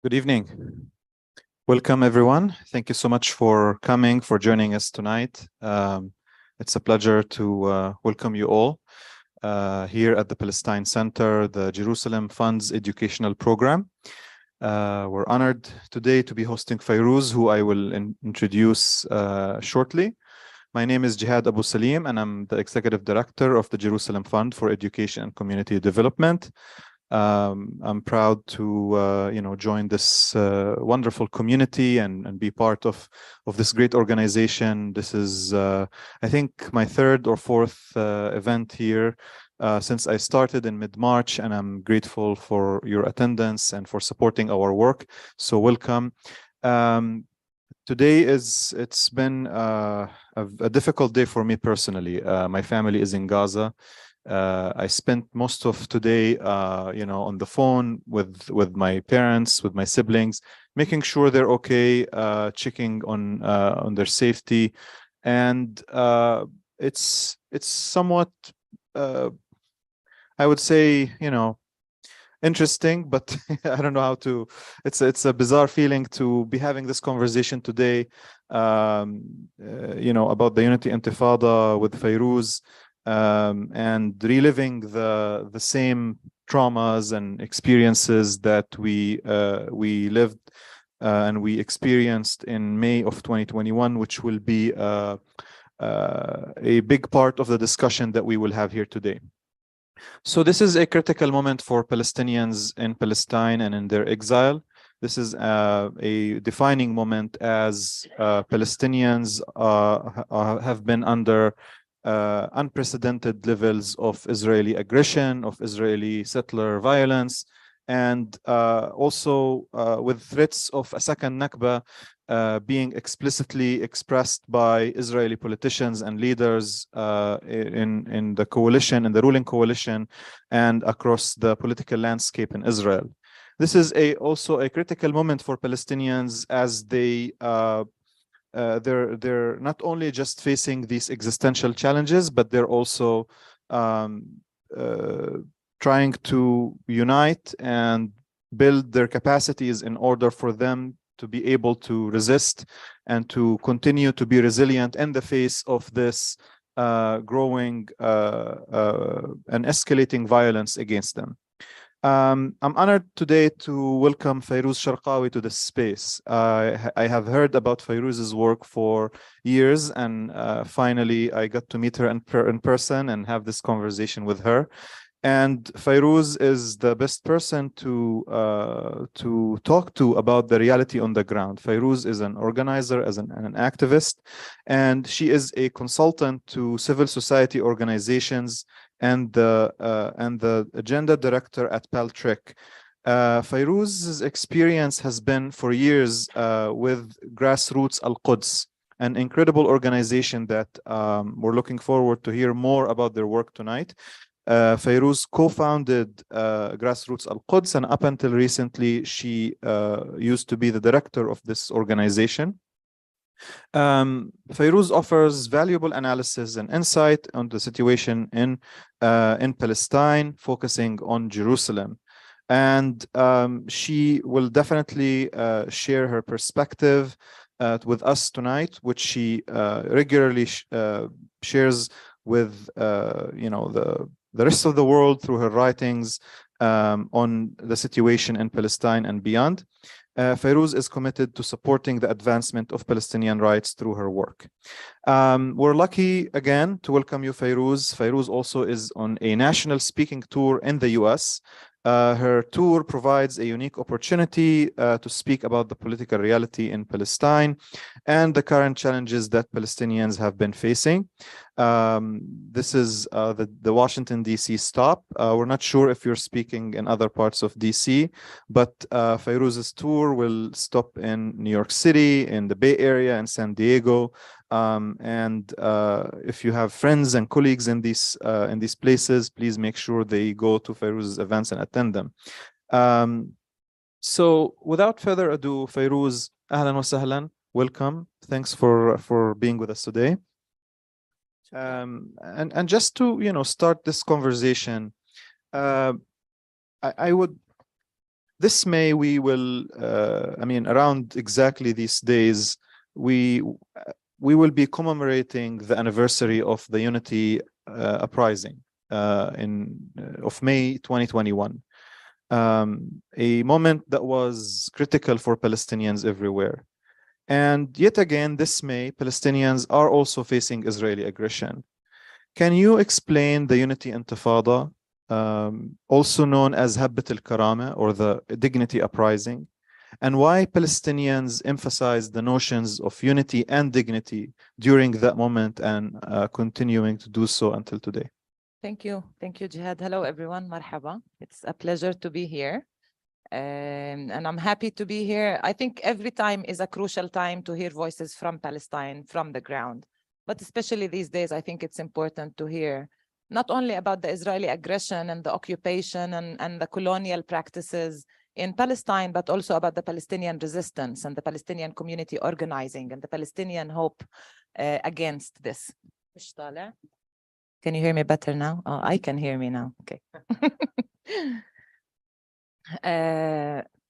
Good evening. Welcome, everyone. Thank you so much for coming, for joining us tonight. It's a pleasure to welcome you all here at the Palestine Center, the Jerusalem Funds Educational Program. We're honored today to be hosting Fayrouz, who I will introduce shortly. My name is Jihad Abu Salim, and I'm the Executive Director of the Jerusalem Fund for Education and Community Development. I'm proud to join this wonderful community and be part of this great organization. This is I think my third or fourth event here since I started in mid-March, and I'm grateful for your attendance and for supporting our work. So welcome. Today it's been a difficult day for me personally. My family is in Gaza. I spent most of today, on the phone with my parents, with my siblings, making sure they're okay, checking on their safety, and it's somewhat, I would say, interesting, but I don't know how to. It's a bizarre feeling to be having this conversation today, about the Unity Intifada with Fayrouz. And reliving the same traumas and experiences that we lived and we experienced in May of 2021, which will be a big part of the discussion that we will have here today. So this is a critical moment for Palestinians in Palestine and in their exile. This is a defining moment as Palestinians have been under unprecedented levels of Israeli aggression, of Israeli settler violence, and also with threats of a second Nakba being explicitly expressed by Israeli politicians and leaders in the coalition, in the ruling coalition, and across the political landscape in Israel. This is also a critical moment for Palestinians as they're not only just facing these existential challenges, but they're also trying to unite and build their capacities in order for them to be able to resist and to continue to be resilient in the face of this growing and escalating violence against them. I'm honored today to welcome Fayrouz Sharqawi to this space. I have heard about Fayrouz's work for years, and finally I got to meet her in person and have this conversation with her. And Fayrouz is the best person to talk to about the reality on the ground. Fayrouz is an organizer, an activist, and she is a consultant to civil society organizations and the agenda director at Paltrick. Fayrouz's experience has been for years with Grassroots Al-Quds, an incredible organization that we're looking forward to hear more about their work tonight. Fayrouz co-founded Grassroots Al-Quds, and up until recently, she used to be the director of this organization. Fayrouz offers valuable analysis and insight on the situation in Palestine, focusing on Jerusalem. And she will definitely share her perspective with us tonight, which she regularly shares with the rest of the world through her writings on the situation in Palestine and beyond. Fayrouz is committed to supporting the advancement of Palestinian rights through her work. We're lucky again to welcome you, Fayrouz. Fayrouz also is on a national speaking tour in the US. Her tour provides a unique opportunity to speak about the political reality in Palestine and the current challenges that Palestinians have been facing. This is the Washington, D.C. stop. We're not sure if you're speaking in other parts of D.C., but Fayrouz's tour will stop in New York City, in the Bay Area, and San Diego. And if you have friends and colleagues in these places, please make sure they go to Fayrouz's events and attend them. So without further ado, Fayrouz, ahlan wa sahlan, welcome. Thanks for being with us today. And just to start this conversation, I would this May, we will, I mean, around exactly these days, we will be commemorating the anniversary of the Unity Uprising of May 2021. A moment that was critical for Palestinians everywhere. And yet again, this May, Palestinians are also facing Israeli aggression. Can you explain the Unity Intifada, also known as Habbat al-Karama or the Dignity Uprising, and why Palestinians emphasize the notions of unity and dignity during that moment and continuing to do so until today? Thank you, Jihad. Hello, everyone. Marhaba. It's a pleasure to be here. And I'm happy to be here. I think every time is a crucial time to hear voices from Palestine, from the ground. But especially these days, I think it's important to hear not only about the Israeli aggression and the occupation and the colonial practices in Palestine, but also about the Palestinian resistance and the Palestinian community organizing and the Palestinian hope against this. Can you hear me better now? Oh, I can hear me now. Okay.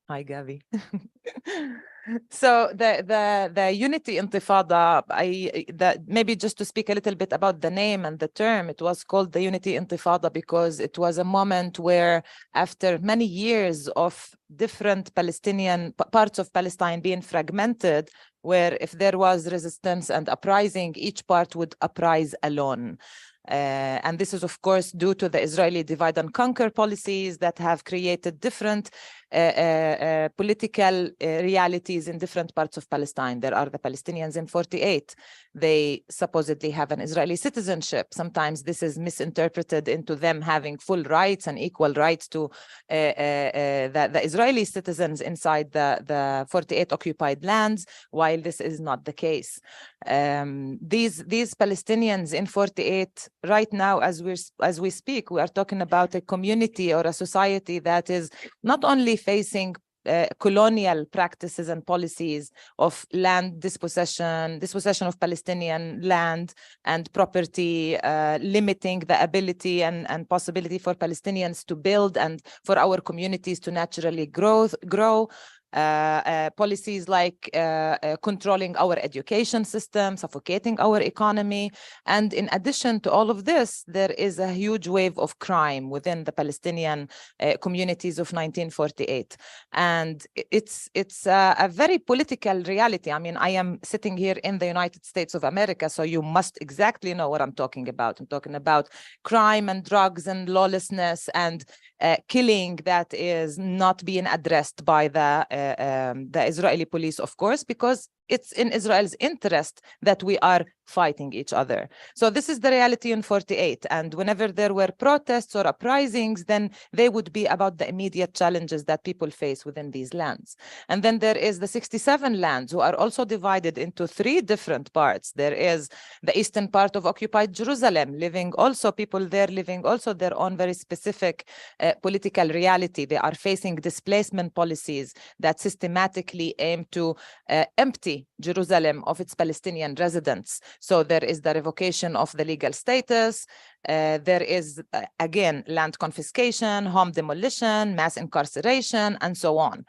Hi, Gavi. So the Unity Intifada, maybe just to speak a little bit about the name and the term, it was called the Unity Intifada because it was a moment where, after many years of different Palestinian parts of Palestine being fragmented, where if there was resistance and uprising, each part would uprise alone. And this is, of course, due to the Israeli divide and conquer policies that have created different political realities in different parts of Palestine. There are the Palestinians in 48. They supposedly have an Israeli citizenship. Sometimes this is misinterpreted into them having full rights and equal rights to the Israeli citizens inside the 48 occupied lands, while this is not the case. These Palestinians in 48, right now, as we speak, we are talking about a community or a society that is not only facing colonial practices and policies of land dispossession of Palestinian land and property, limiting the ability and possibility for Palestinians to build and for our communities to naturally grow. Policies like controlling our education system, suffocating our economy. And in addition to all of this, there is a huge wave of crime within the Palestinian communities of 1948. And it's a very political reality. I mean, I am sitting here in the United States of America, so you must exactly know what I'm talking about. I'm talking about crime and drugs and lawlessness and killing that is not being addressed by the Israeli police, of course, because it's in Israel's interest that we are fighting each other. So this is the reality in 48. And whenever there were protests or uprisings, then they would be about the immediate challenges that people face within these lands. And then there is the 67 lands who are also divided into 3 different parts. There is the eastern part of occupied Jerusalem, people there living also their own very specific political reality. They are facing displacement policies that systematically aim to empty Jerusalem of its Palestinian residents. So there is the revocation of the legal status. There is, again, land confiscation, home demolition, mass incarceration, and so on.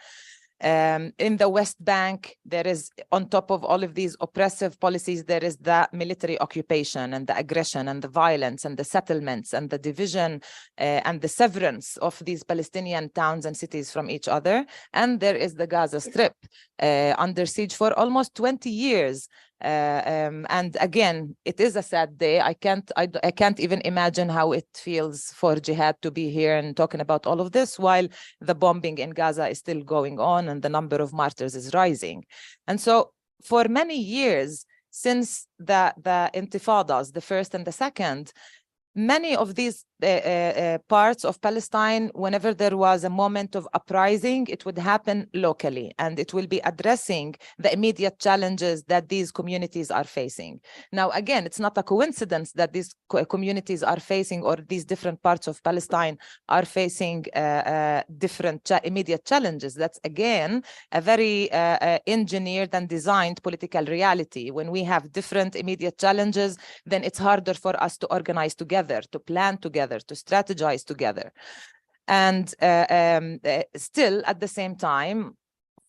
In the West Bank, there is, on top of all of these oppressive policies, there is the military occupation and the aggression and the violence and the settlements and the division and the severance of these Palestinian towns and cities from each other. And there is the Gaza Strip, under siege for almost 20 years. And again, it is a sad day. I can't even imagine how it feels for Jihad to be here and talking about all of this while the bombing in Gaza is still going on and the number of martyrs is rising. And so for many years, since the intifadas, the first and the second, many of these parts of Palestine, whenever there was a moment of uprising, it would happen locally, and it will be addressing the immediate challenges that these communities are facing. Now, again, it's not a coincidence that these communities are facing, or these different parts of Palestine are facing different immediate challenges. That's, again, a very engineered and designed political reality. When we have different immediate challenges, then it's harder for us to organize together, to plan together, to strategize together. And still, at the same time,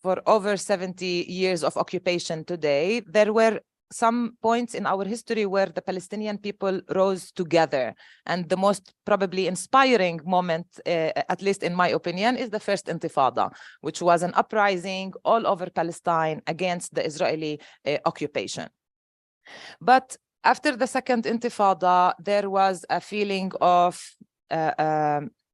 for over 70 years of occupation today, there were some points in our history where the Palestinian people rose together. And the most probably inspiring moment, at least in my opinion, is the First Intifada, which was an uprising all over Palestine against the Israeli occupation. But after the Second Intifada, there was a feeling of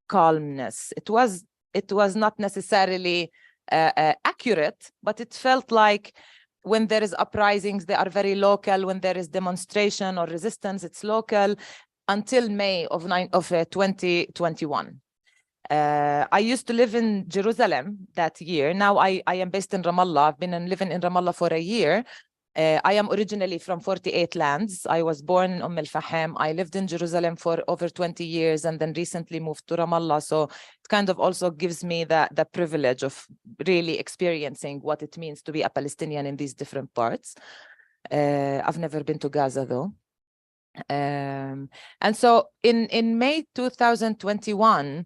calmness. It was not necessarily accurate, but it felt like when there is uprisings, they are very local. When there is demonstration or resistance, it's local, until May of 2021. I used to live in Jerusalem that year. Now I am based in Ramallah. I've been living in Ramallah for a year. I am originally from 48 lands. I was born in Al-Fahim. I lived in Jerusalem for over 20 years and then recently moved to Ramallah. So it kind of also gives me the privilege of really experiencing what it means to be a Palestinian in these different parts. I've never been to Gaza though. And so in May 2021,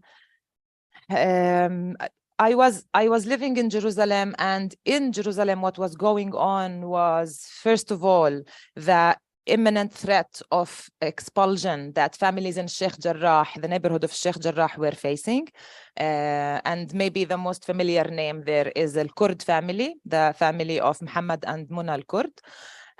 I was living in Jerusalem, and in Jerusalem, what was going on was, first of all, the imminent threat of expulsion that families in Sheikh Jarrah, the neighborhood of Sheikh Jarrah, were facing. And maybe the most familiar name there is Al-Kurd family, the family of Muhammad and Muna Al-Kurd.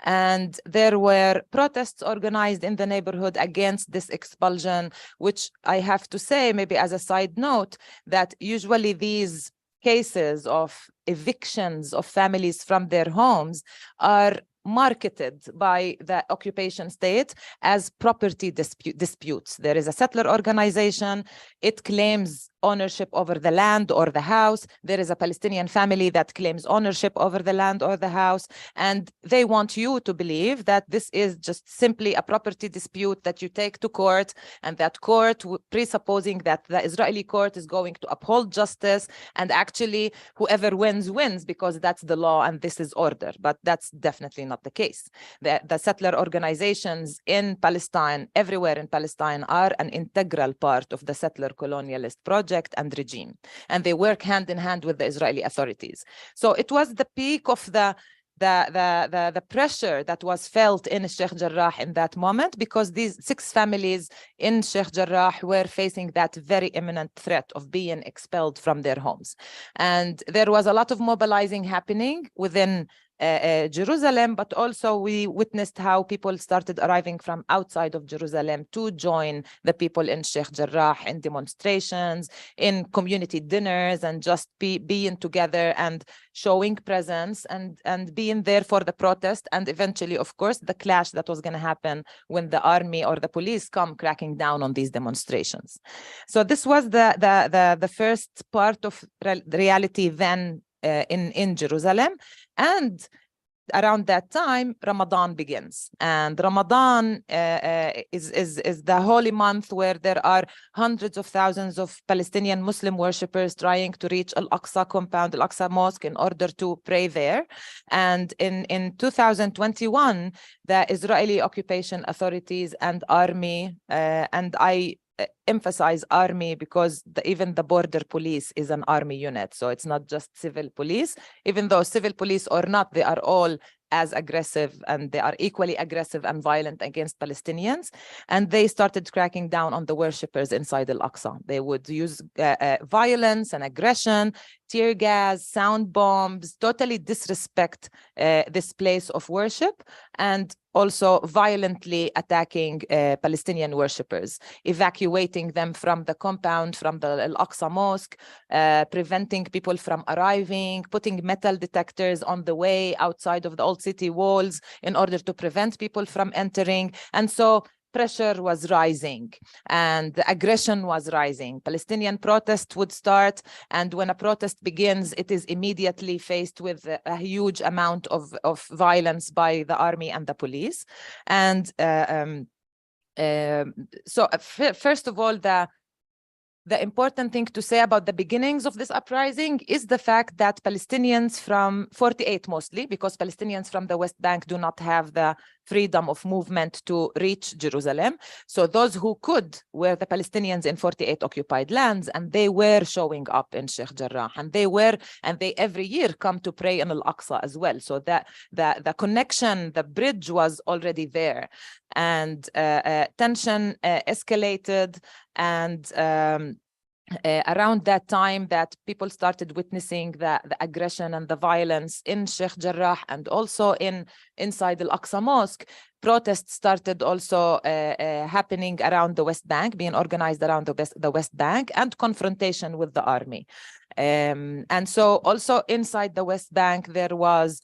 And there were protests organized in the neighborhood against this expulsion, which I have to say, maybe as a side note, that usually these cases of evictions of families from their homes are marketed by the occupation state as property disputes. There is a settler organization. It claims ownership over the land or the house. There is a Palestinian family that claims ownership over the land or the house. And they want you to believe that this is just simply a property dispute that you take to court, and that court, presupposing that the Israeli court is going to uphold justice, and actually whoever wins, wins, because that's the law and this is order. But that's definitely not the case. The settler organizations in Palestine, everywhere in Palestine, are an integral part of the settler colonialist project and regime, and they work hand in hand with the Israeli authorities. So it was the peak of the pressure that was felt in Sheikh Jarrah in that moment, because these 6 families in Sheikh Jarrah were facing that very imminent threat of being expelled from their homes. And there was a lot of mobilizing happening within Jerusalem, but also we witnessed how people started arriving from outside of Jerusalem to join the people in Sheikh Jarrah in demonstrations, in community dinners, and just being together and showing presence and being there for the protest, and eventually, of course, the clash that was going to happen when the army or the police come cracking down on these demonstrations. So this was the first part of reality then in Jerusalem. And around that time, Ramadan begins. And Ramadan is the holy month where there are hundreds of thousands of Palestinian Muslim worshippers trying to reach Al-Aqsa compound, Al-Aqsa Mosque, in order to pray there. And in 2021, the Israeli occupation authorities and army, and I emphasize army because even the border police is an army unit. So it's not just civil police, even though civil police or not, they are all as aggressive, and they are equally aggressive and violent against Palestinians. And they started cracking down on the worshippers inside Al-Aqsa. They would use violence and aggression, tear gas, sound bombs, totally disrespect this place of worship, and also violently attacking Palestinian worshippers, evacuating them from the compound, from the Al-Aqsa Mosque, preventing people from arriving, putting metal detectors on the way outside of the old city walls in order to prevent people from entering. And so pressure was rising and the aggression was rising. Palestinian protest would start, and when a protest begins, it is immediately faced with a huge amount of violence by the army and the police. And so first of all, the important thing to say about the beginnings of this uprising is the fact that Palestinians from 48 mostly, because Palestinians from the West Bank do not have the freedom of movement to reach Jerusalem. So those who could were the Palestinians in 48 occupied lands, and they were showing up in Sheikh Jarrah, and they every year come to pray in Al-Aqsa as well. So that the connection, the bridge was already there, and tension escalated, and around that time that people started witnessing the aggression and the violence in Sheikh Jarrah and also inside Al-Aqsa Mosque, protests started also happening around the West Bank, being organized around the West Bank, and confrontation with the army. And so also inside the West Bank, there was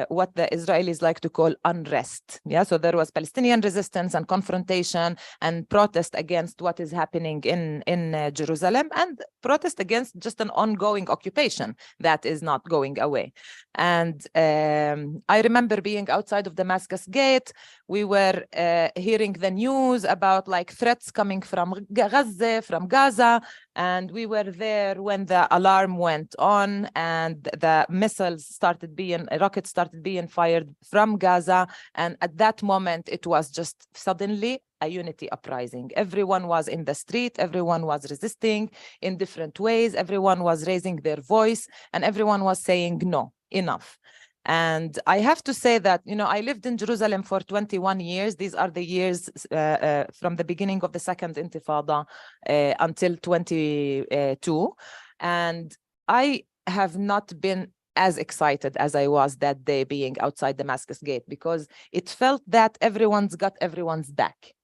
what the Israelis like to call unrest. Yeah, so there was Palestinian resistance and confrontation and protest against what is happening in Jerusalem, and protest against just an ongoing occupation that is not going away. And I remember being outside of Damascus Gate. We were hearing the news about like threats coming from Gaza, and we were there when the alarm went on and the rockets started being fired from Gaza. And at that moment, it was just suddenly a unity uprising. Everyone was in the street, everyone was resisting in different ways, everyone was raising their voice, and everyone was saying, no, enough. And I have to say that, you know, I lived in Jerusalem for 21 years. These are the years from the beginning of the Second Intifada until 22. And I have not been as excited as I was that day being outside Damascus Gate, because it felt that everyone's got everyone's back.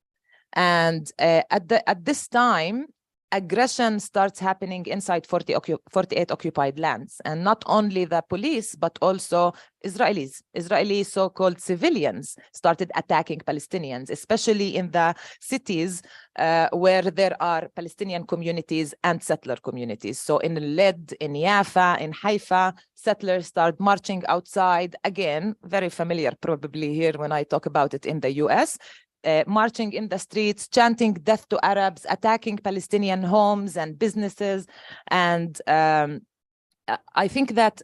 And at this time, aggression starts happening inside 48 occupied lands, and not only the police, but also Israeli so-called civilians started attacking Palestinians, especially in the cities where there are Palestinian communities and settler communities. So in Lid, in Jaffa, in Haifa, settlers start marching outside. Again, very familiar probably here when I talk about it in the US. Marching in the streets, chanting death to Arabs, attacking Palestinian homes and businesses. And I think that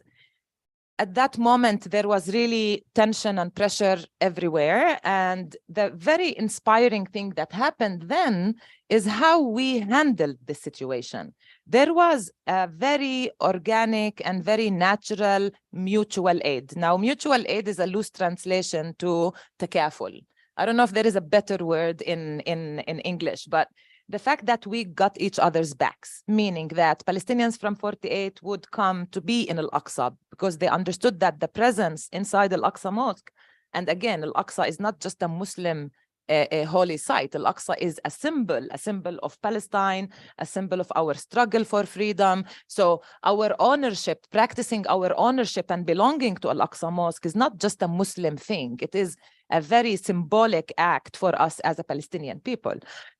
at that moment, there was really tension and pressure everywhere. And the very inspiring thing that happened then is how we handled the situation. There was a very organic and very natural mutual aid. Now, mutual aid is a loose translation to takaful. I don't know if there is a better word in English, but the fact that we got each other's backs, meaning that Palestinians from 48 would come to be in Al-Aqsa because they understood that the presence inside Al-Aqsa Mosque, and again, Al-Aqsa is not just a Muslim a holy site. Al-Aqsa is a symbol of Palestine, a symbol of our struggle for freedom. So our ownership, practicing our ownership and belonging to Al-Aqsa Mosque is not just a Muslim thing. It is a very symbolic act for us as a Palestinian people.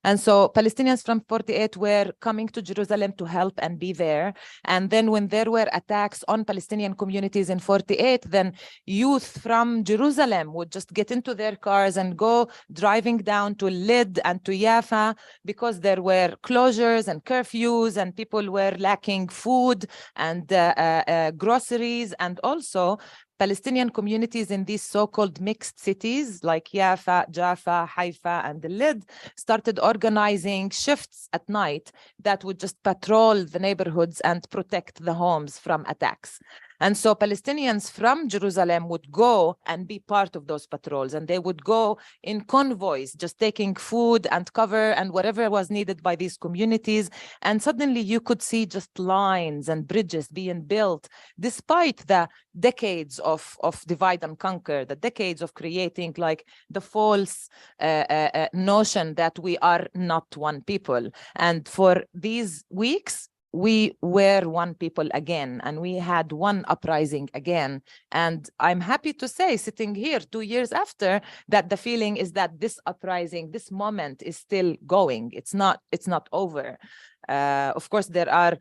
And so Palestinians from 48 were coming to Jerusalem to help and be there. And then when there were attacks on Palestinian communities in 48, then youth from Jerusalem would just get into their cars and go driving down to Lid and to Jaffa because there were closures and curfews and people were lacking food and groceries. And also Palestinian communities in these so-called mixed cities like Jaffa, Haifa, and Lid started organizing shifts at night that would just patrol the neighborhoods and protect the homes from attacks. And so Palestinians from Jerusalem would go and be part of those patrols, and they would go in convoys, just taking food and cover and whatever was needed by these communities. And suddenly you could see just lines and bridges being built, despite the decades of divide and conquer, the decades of creating like the false notion that we are not one people. And for these weeks, we were one people again, and we had one uprising again. And I'm happy to say, sitting here 2 years after, that the feeling is that this uprising, this moment is still going. It's not over. Of course, there are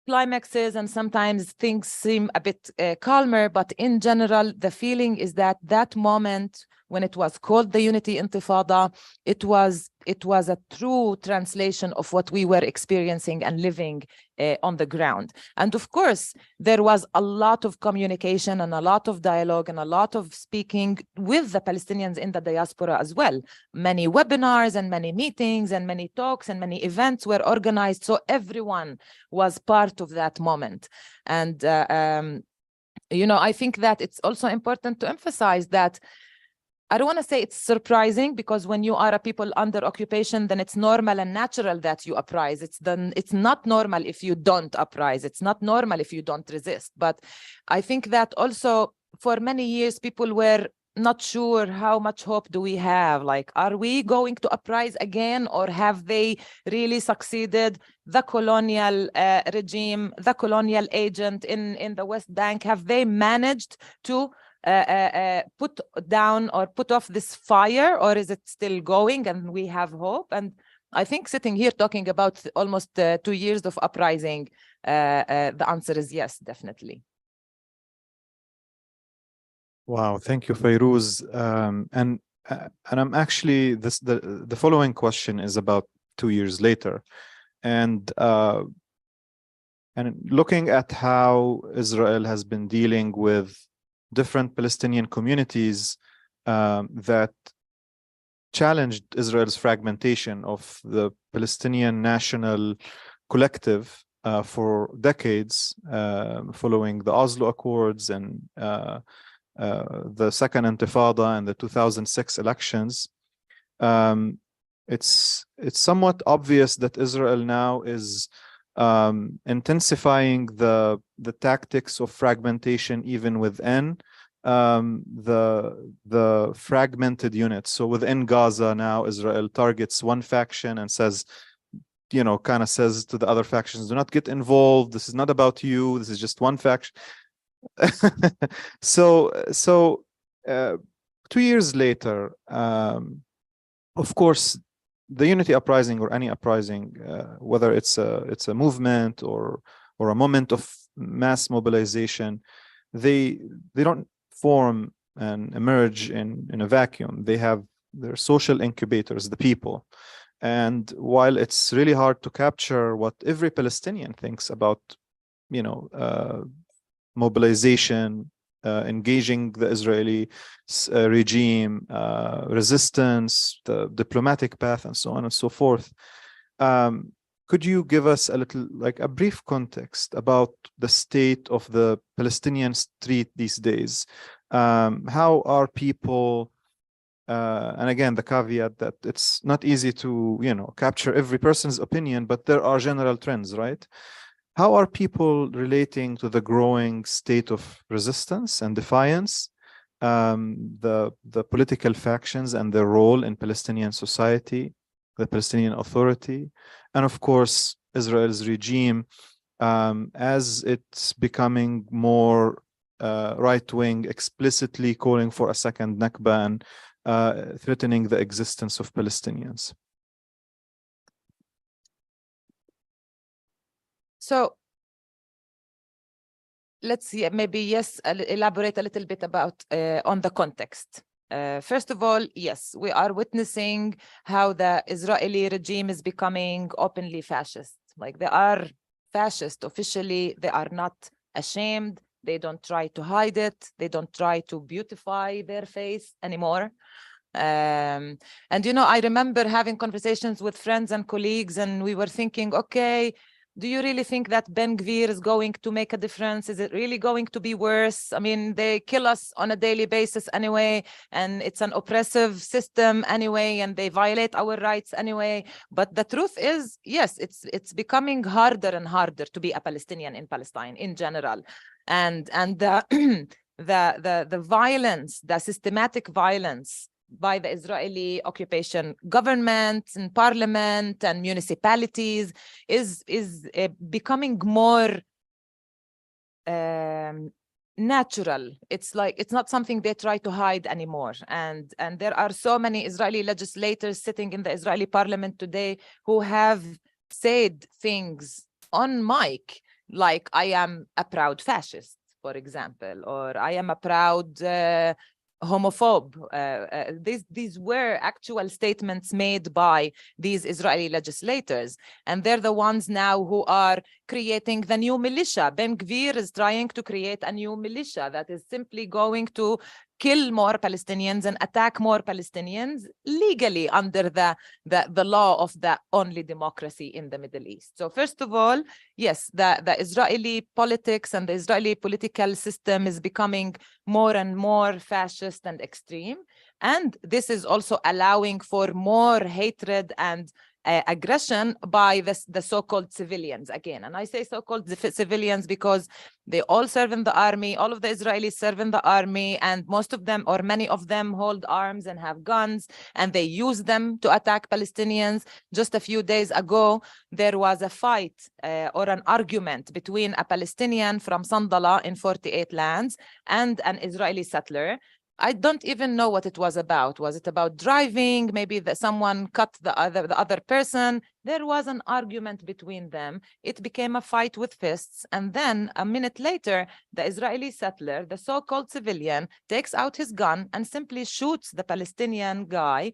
climaxes and sometimes things seem a bit calmer, but in general, the feeling is that that moment when it was called the Unity Intifada, it was a true translation of what we were experiencing and living on the ground. And of course, there was a lot of communication and a lot of dialogue and a lot of speaking with the Palestinians in the diaspora as well. Many webinars and many meetings and many talks and many events were organized, so everyone was part of that moment. And you know, I think that it's also important to emphasize that I don't want to say it's surprising, because when you are a people under occupation, then it's normal and natural that you uprise. It's not normal if you don't uprise. It's not normal if you don't resist. But I think that also for many years, people were not sure how much hope do we have. Like, are we going to uprise again, or have they really succeeded? The colonial regime, the colonial agent in the West Bank, have they managed to put down or put off this fire, or is it still going and we have hope? And I think sitting here talking about almost 2 years of uprising, the answer is yes, definitely. Wow, thank you, Fayrouz. And I'm actually the following question is about 2 years later, and looking at how Israel has been dealing with different Palestinian communities that challenged Israel's fragmentation of the Palestinian national collective for decades, following the Oslo Accords and the Second Intifada and the 2006 elections. It's somewhat obvious that Israel now is intensifying the tactics of fragmentation even within the fragmented units. So within Gaza now, Israel targets one faction and says, you know, kind of says to the other factions, do not get involved. This is not about you. This is just one faction. So 2 years later, of course, the Unity Uprising or any uprising, whether it's a movement or a moment of mass mobilization, they don't form and emerge in a vacuum. They have their social incubators, the people. And while it's really hard to capture what every Palestinian thinks about, you know, mobilization, engaging the Israeli regime, resistance, the diplomatic path, and so on and so forth. Could you give us a little, like a brief context about the state of the Palestinian street these days? How are people, and again, the caveat that it's not easy to, you know, capture every person's opinion, but there are general trends, right? How are people relating to the growing state of resistance and defiance, the political factions and their role in Palestinian society, the Palestinian Authority, and of course, Israel's regime, as it's becoming more right-wing, explicitly calling for a second Nakba and threatening the existence of Palestinians? So let's see, maybe yes, elaborate a little bit about on the context. First of all, yes, we are witnessing how the Israeli regime is becoming openly fascist. Like, they are fascist officially. They are not ashamed. They don't try to hide it. They don't try to beautify their face anymore. And, you know, I remember having conversations with friends and colleagues, and we were thinking, okay, do you really think that Ben Gvir is going to make a difference? Is it really going to be worse? I mean, they kill us on a daily basis anyway, and it's an oppressive system anyway, and they violate our rights anyway. But the truth is, yes, it's becoming harder and harder to be a Palestinian in Palestine in general. And the the violence, the systematic violence by the Israeli occupation government and parliament and municipalities is becoming more natural. It's like, it's not something they try to hide anymore. And there are so many Israeli legislators sitting in the Israeli parliament today who have said things on mic, like, I am a proud fascist, for example, or I am a proud homophobe. These were actual statements made by these Israeli legislators. And they're the ones now who are creating the new militia. Ben Gvir is trying to create a new militia that is simply going to kill more Palestinians and attack more Palestinians legally under the law of the only democracy in the Middle East. So first of all, yes, the Israeli politics and the Israeli political system is becoming more and more fascist and extreme. And this is also allowing for more hatred and aggression by the so-called civilians again. And I say so-called civilians because they all serve in the army. All of the Israelis serve in the army, and most of them, or many of them, hold arms and have guns, and they use them to attack Palestinians. Just a few days ago, there was a fight or an argument between a Palestinian from Sandala in 48 lands and an Israeli settler. I don't even know what it was about. Was it about driving? Maybe someone cut the other person. There was an argument between them. It became a fight with fists. And then a minute later, the Israeli settler, the so-called civilian, takes out his gun and simply shoots the Palestinian guy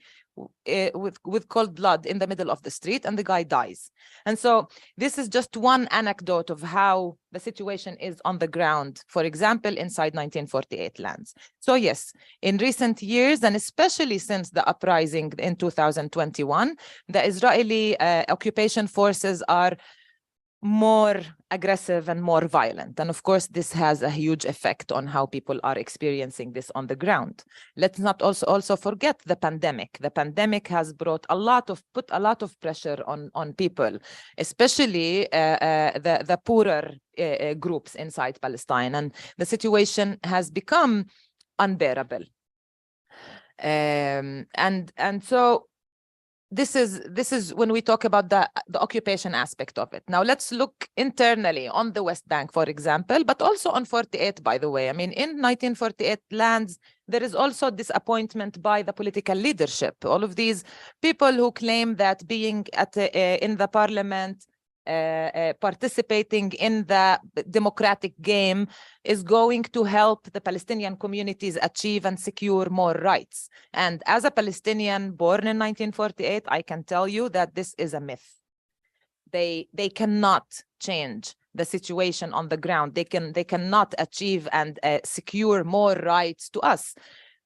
with cold blood in the middle of the street, and the guy dies. And so this is just one anecdote of how the situation is on the ground, for example, inside 1948 lands. So yes, in recent years, and especially since the uprising in 2021, the Israeli occupation forces are more aggressive and more violent. And of course, this has a huge effect on how people are experiencing this on the ground. Let's not also forget the pandemic. The pandemic has put a lot of pressure on people, especially the poorer groups inside Palestine. And the situation has become unbearable. And so this is when we talk about the occupation aspect of it. Now let's look internally on the West Bank, for example, but also on 48, by the way. I mean, in 1948 lands, there is also disappointment by the political leadership. All of these people who claim that being in the parliament, participating in the democratic game is going to help the Palestinian communities achieve and secure more rights. And as a Palestinian born in 1948, I can tell you that this is a myth. They cannot change the situation on the ground. They cannot achieve and secure more rights to us.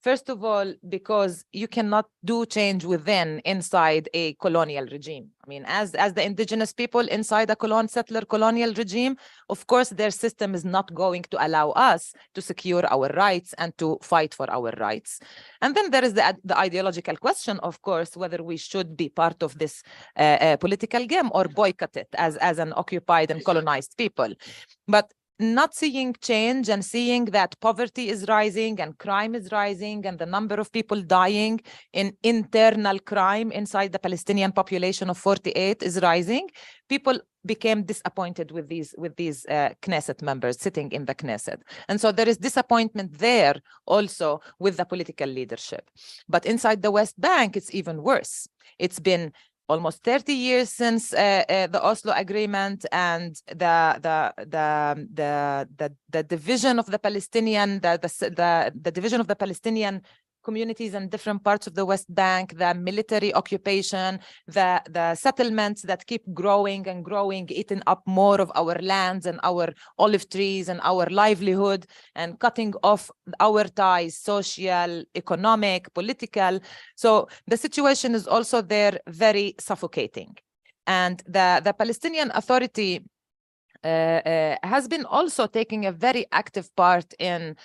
First of all, because you cannot do change inside a colonial regime. I mean, as the indigenous people inside a settler colonial regime, of course, their system is not going to allow us to secure our rights and to fight for our rights. And then there is the ideological question, of course, whether we should be part of this political game or boycott it as an occupied and colonized people. But not seeing change and seeing that poverty is rising and crime is rising and the number of people dying in internal crime inside the Palestinian population of 48 is rising, people became disappointed with these Knesset members sitting in the Knesset. And so there is disappointment there also with the political leadership. But inside the West Bank, it's even worse. It's been almost 30 years since the Oslo Agreement and the division of the Palestinian, the division of the Palestinian communities in different parts of the West Bank, the military occupation, the settlements that keep growing and growing, eating up more of our lands and our olive trees and our livelihood, and cutting off our ties, social, economic, political. So the situation is also there very suffocating. And the Palestinian Authority has been also taking a very active part in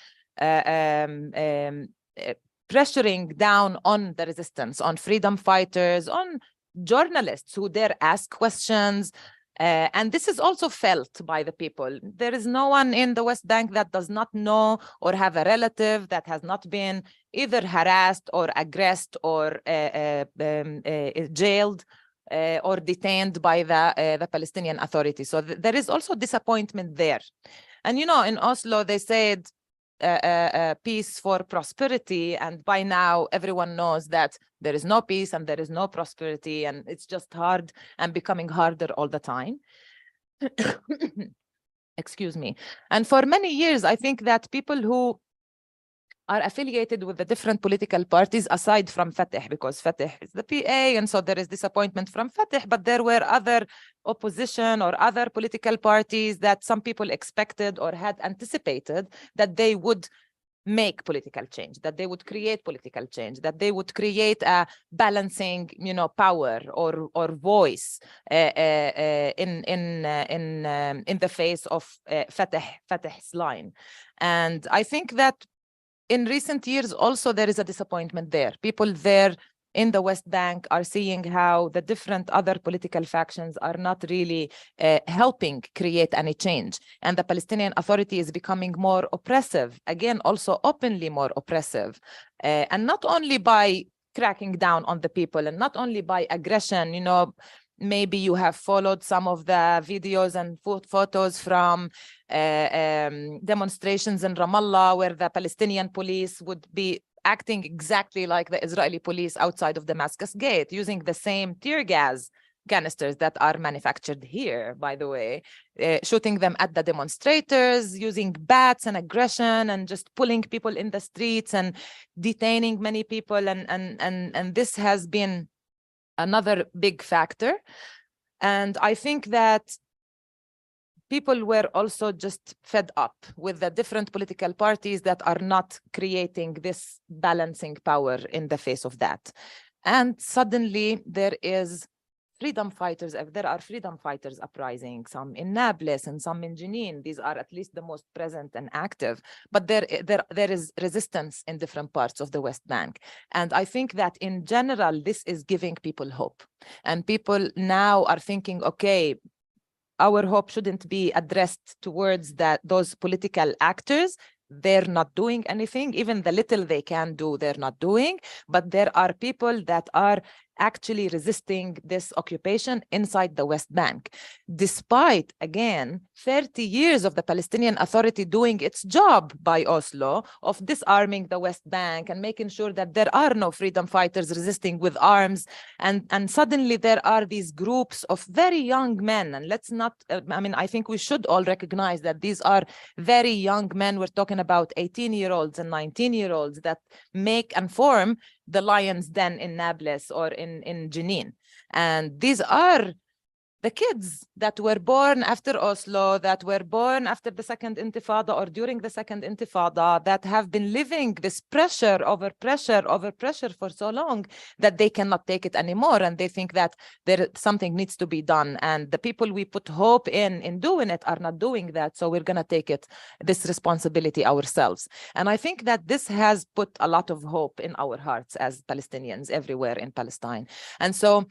pressuring down on the resistance, on freedom fighters, on journalists who dare ask questions. And this is also felt by the people. There is no one in the West Bank that does not know or have a relative that has not been either harassed or aggressed or jailed or detained by the Palestinian Authority. So there is also disappointment there. And, you know, in Oslo, they said, peace for prosperity, and by now everyone knows that there is no peace and there is no prosperity, and it's just hard and becoming harder all the time. Excuse me. And for many years, I think that people who are affiliated with the different political parties aside from Fatah, because Fatah is the PA, and so there is disappointment from Fatah, but there were other opposition or other political parties that some people expected or had anticipated that they would make political change, that they would create political change, that they would create a balancing, power or voice in the face of Fatah's line. And I think that in recent years, also, there is a disappointment there. People there in the West Bank are seeing how the different other political factions are not really helping create any change. And the Palestinian Authority is becoming more oppressive, again, also openly more oppressive. And not only by cracking down on the people and not only by aggression, maybe you have followed some of the videos and photos from demonstrations in Ramallah, where the Palestinian police would be acting exactly like the Israeli police outside of Damascus Gate, using the same tear gas canisters that are manufactured here, by the way, shooting them at the demonstrators, using bats and aggression, and just pulling people in the streets and detaining many people. And this has been another big factor. And I think that people were also just fed up with the different political parties that are not creating this balancing power in the face of that. And suddenly there is freedom fighters. There are freedom fighters uprising, some in Nablus and some in Jenin. These are at least the most present and active. But there is resistance in different parts of the West Bank. And I think that in general, this is giving people hope. And people now are thinking, okay, our hope shouldn't be addressed towards those political actors. They're not doing anything. Even the little they can do, they're not doing. But there are people that are actually resisting this occupation inside the West Bank, despite, again, 30 years of the Palestinian Authority doing its job by Oslo of disarming the West Bank and making sure that there are no freedom fighters resisting with arms. And suddenly there are these groups of very young men. And let's not, I think we should all recognize that these are very young men. We're talking about 18-year-olds and 19-year-olds that make and form the Lion's Den in Nablus or in Jenin. And these are the kids that were born after Oslo, that were born after the Second Intifada or during the Second Intifada, that have been living this pressure over pressure for so long that they cannot take it anymore. And they think that something needs to be done. And the people we put hope in doing it are not doing that. So we're going to take this responsibility ourselves. And I think that this has put a lot of hope in our hearts as Palestinians everywhere in Palestine. And so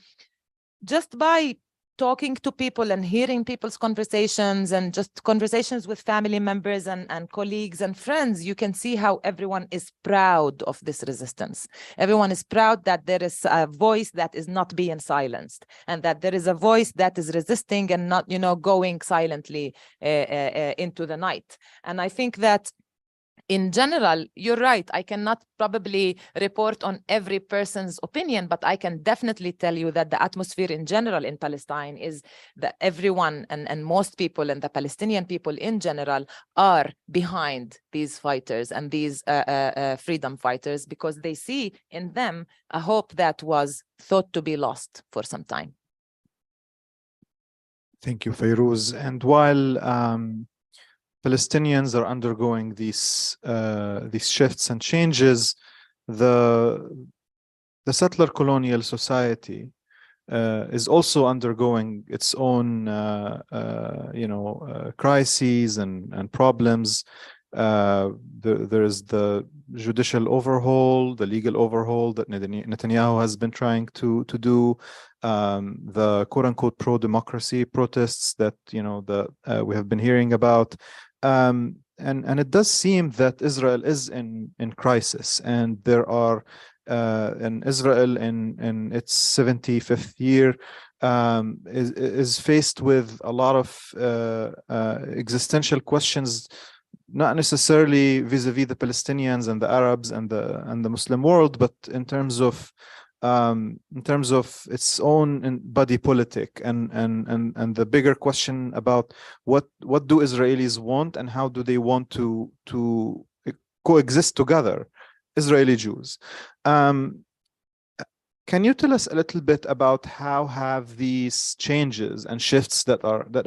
just by talking to people and hearing people's conversations and just conversations with family members and colleagues and friends, you can see how everyone is proud of this resistance. Everyone is proud that there is a voice that is not being silenced, and that there is a voice that is resisting and not, going silently into the night. And I think that in general, you're right. I cannot probably report on every person's opinion, but I can definitely tell you that the atmosphere in general in Palestine is that everyone and most people and the Palestinian people in general are behind these fighters and these freedom fighters, because they see in them a hope that was thought to be lost for some time. Thank you, Fayrouz. And while Palestinians are undergoing these shifts and changes, the settler colonial society is also undergoing its own crises and problems. There is the judicial overhaul, the legal overhaul that Netanyahu has been trying to do, the quote-unquote pro-democracy protests that we have been hearing about. And it does seem that Israel is in crisis, and there are in Israel in its 75th year is faced with a lot of existential questions, not necessarily vis-a-vis the Palestinians and the Arabs and the Muslim world, but in terms of its own body politic and the bigger question about what do Israelis want and how do they want to coexist together, Israeli Jews. Can you tell us a little bit about how have these changes and shifts that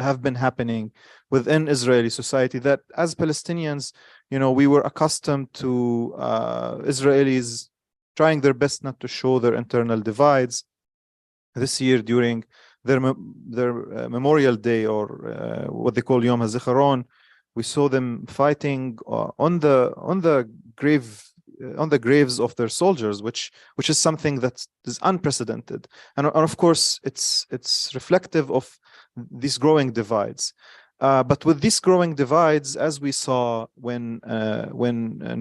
have been happening within Israeli society, that as Palestinians, we were accustomed to Israelis trying their best not to show their internal divides. This year, during their Memorial Day, or what they call Yom HaZikaron, we saw them fighting on the graves of their soldiers, which is something that is unprecedented, and of course it's reflective of these growing divides. But with these growing divides, as we saw when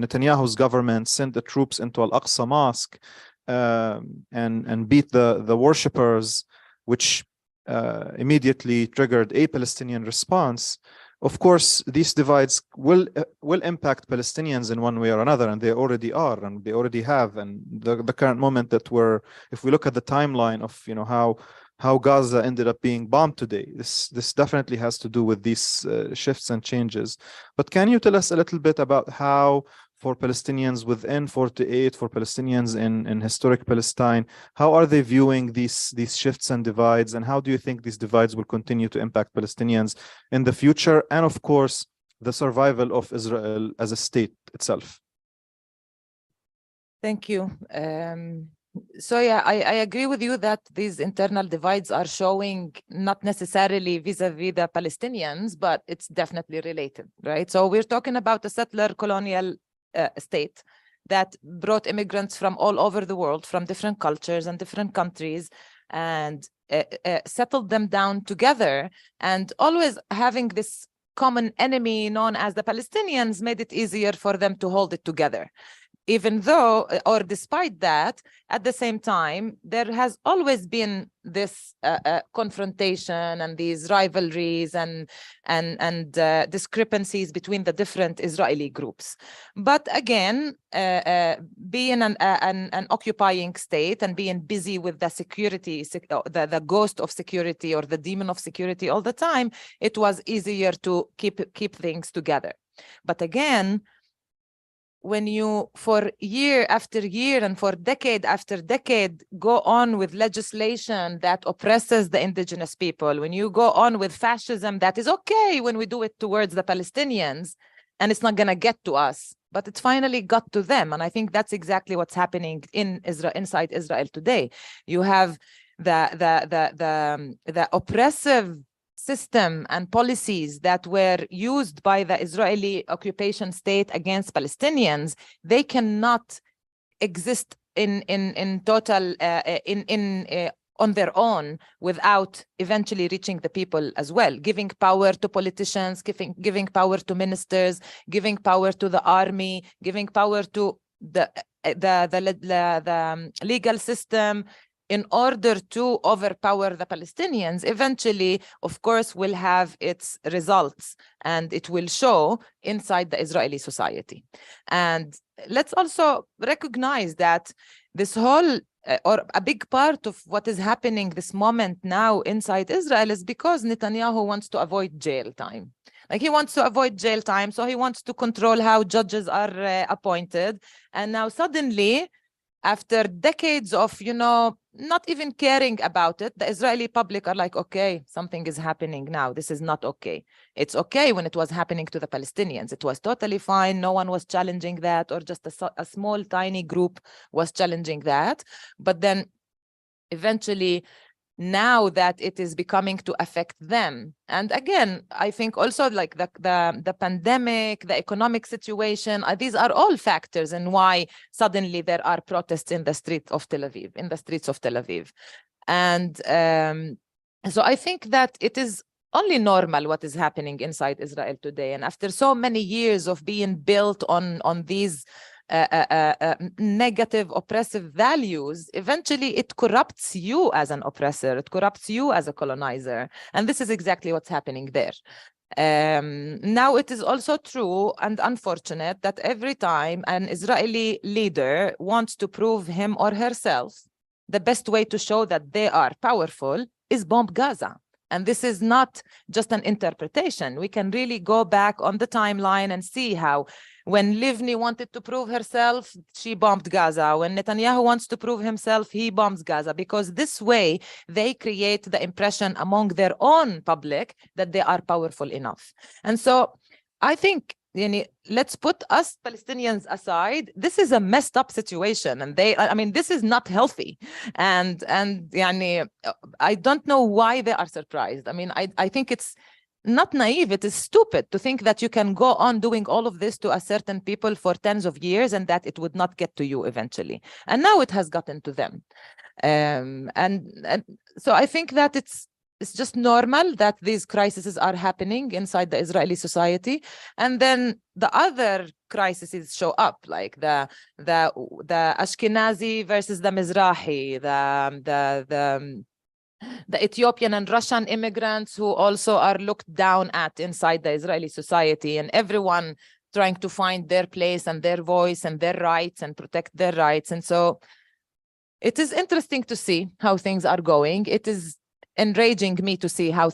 Netanyahu's government sent the troops into Al-Aqsa Mosque and beat the worshippers, which immediately triggered a Palestinian response. Of course, these divides will impact Palestinians in one way or another, and they already are, and they already have. And the current moment that if we look at the timeline of how Gaza ended up being bombed today, this definitely has to do with these shifts and changes. But can you tell us a little bit about how, for Palestinians within 48, for Palestinians in historic Palestine, how are they viewing these shifts and divides, and how do you think these divides will continue to impact Palestinians in the future, and of course, the survival of Israel as a state itself? Thank you. So yeah, I agree with you that these internal divides are showing not necessarily vis-a-vis the Palestinians, but it's definitely related, right? So we're talking about a settler colonial state that brought immigrants from all over the world, from different cultures and different countries, and settled them down together, and always having this common enemy known as the Palestinians made it easier for them to hold it together. Even though, or despite that, at the same time, there has always been this confrontation and these rivalries and discrepancies between the different Israeli groups. But again, being an occupying state and being busy with the security, the ghost of security or the demon of security all the time, it was easier to keep things together. But again, when you, for year after year and for decade after decade, go on with legislation that oppresses the indigenous people, when you go on with fascism that is okay when we do it towards the Palestinians, and it's not going to get to us, but it finally got to them. And I think that's exactly what's happening in Israel, inside Israel today. You have the oppressive system and policies that were used by the Israeli occupation state against Palestinians. They cannot exist in total on their own without eventually reaching the people as well, giving power to politicians, giving power to ministers, giving power to the army, giving power to the legal system, in order to overpower the Palestinians. Eventually, of course, will have its results, and it will show inside the Israeli society. And let's also recognize that this whole, or a big part of what is happening this moment now inside Israel is because Netanyahu wants to avoid jail time. Like, he wants to avoid jail time, so he wants to control how judges are appointed. And now suddenly, after decades of, not even caring about it, the Israeli public are like, okay, something is happening now. This is not okay. It's okay when it was happening to the Palestinians. It was totally fine. No one was challenging that, or just a small, tiny group was challenging that. But then eventually, now that it is becoming to affect them. And again, I think also like the pandemic, the economic situation, these are all factors in why suddenly there are protests in the streets of Tel Aviv, And so I think that it is only normal what is happening inside Israel today. And after so many years of being built on these negative, oppressive values, eventually it corrupts you as an oppressor, it corrupts you as a colonizer. And this is exactly what's happening there. Now, it is also true and unfortunate that every time an Israeli leader wants to prove him or herself, the best way to show that they are powerful is bomb Gaza. And this is not just an interpretation. We can really go back on the timeline and see how When Livni wanted to prove herself, she bombed Gaza. When Netanyahu wants to prove himself, he bombs Gaza, because this way they create the impression among their own public that they are powerful enough. And so I think, let's put us Palestinians aside. This is a messed up situation, and this is not healthy. And I don't know why they are surprised. I think it's not naive, it is stupid to think that you can go on doing all of this to a certain people for tens of years and that it would not get to you eventually. And now it has gotten to them. And so I think that it's just normal that these crises are happening inside the Israeli society, and then the other crises show up, like the Ashkenazi versus the Mizrahi, the Ethiopian and Russian immigrants who also are looked down at inside the Israeli society, and everyone trying to find their place and their voice and their rights and protect their rights. And so it is interesting to see how things are going. It is enraging me to see how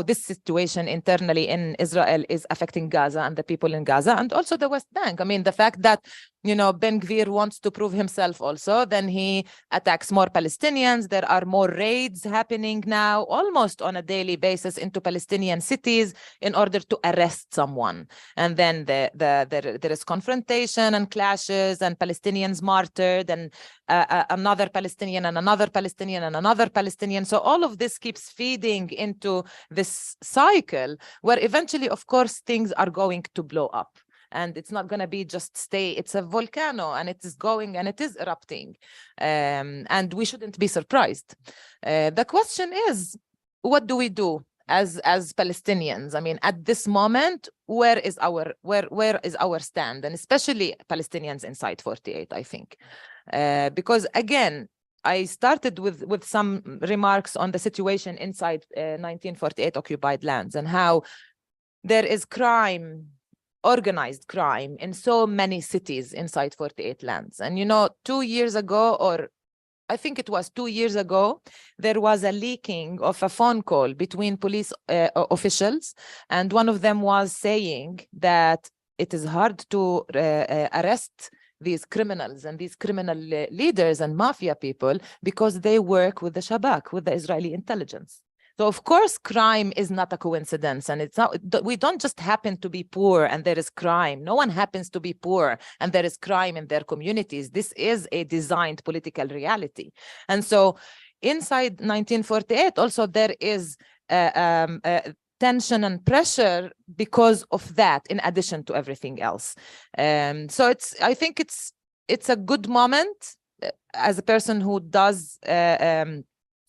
this situation internally in Israel is affecting Gaza and the people in Gaza, and also the West Bank. The fact that Ben Gvir wants to prove himself also, then he attacks more Palestinians. There are more raids happening now almost on a daily basis into Palestinian cities in order to arrest someone. And then there is confrontation and clashes and Palestinians martyred, and another Palestinian and another Palestinian and another Palestinian. So all of this keeps feeding into this cycle where eventually, of course, things are going to blow up. And it's not going to be just stay. It's a volcano, and it is going and it is erupting. And we shouldn't be surprised. The question is, what do we do as Palestinians? At this moment, where is our stand? And especially Palestinians inside 48, I think. Because again, I started with some remarks on the situation inside 1948 occupied lands and how there is crime, organized crime in so many cities inside 48 lands. And 2 years ago, or I think it was 2 years ago, there was a leaking of a phone call between police officials, and one of them was saying that it is hard to arrest these criminals and these criminal leaders and mafia people because they work with the Shabak, with the Israeli intelligence. So of course, crime is not a coincidence, and it's not. We don't just happen to be poor and there is crime. No one happens to be poor and there is crime in their communities. This is a designed political reality. And so inside 1948, also there is tension and pressure because of that, in addition to everything else. So I think it's a good moment as a person who does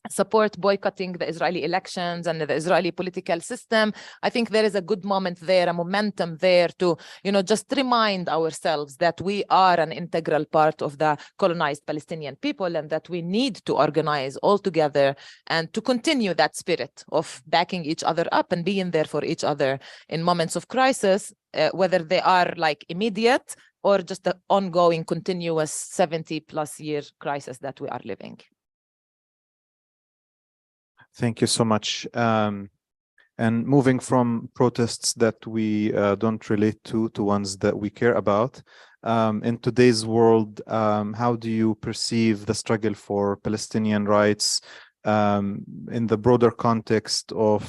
support boycotting the Israeli elections and the Israeli political system. I think there is a good moment there, a momentum there to, just remind ourselves that we are an integral part of the colonized Palestinian people, and that we need to organize all together and to continue that spirit of backing each other up and being there for each other in moments of crisis, whether they are like immediate or just the ongoing, continuous 70+ year crisis that we are living. Thank you so much. And moving from protests that we don't relate to ones that we care about, in today's world, how do you perceive the struggle for Palestinian rights in the broader context of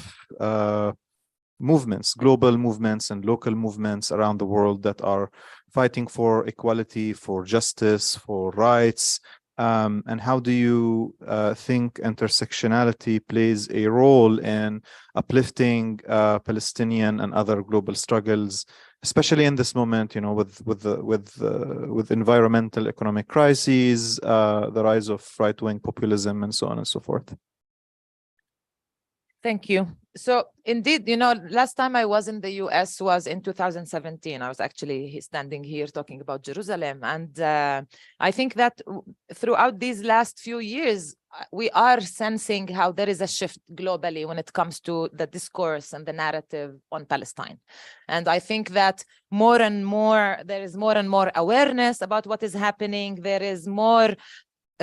movements, global movements and local movements around the world that are fighting for equality, for justice, for rights? And how do you think intersectionality plays a role in uplifting Palestinian and other global struggles, especially in this moment, with environmental, economic crises, the rise of right-wing populism, and so on and so forth? Thank you. So indeed, last time I was in the US was in 2017. I was actually standing here talking about Jerusalem. And I think that throughout these last few years, we are sensing how there is a shift globally when it comes to the discourse and the narrative on Palestine. And I think that there is more and more awareness about what is happening. There is more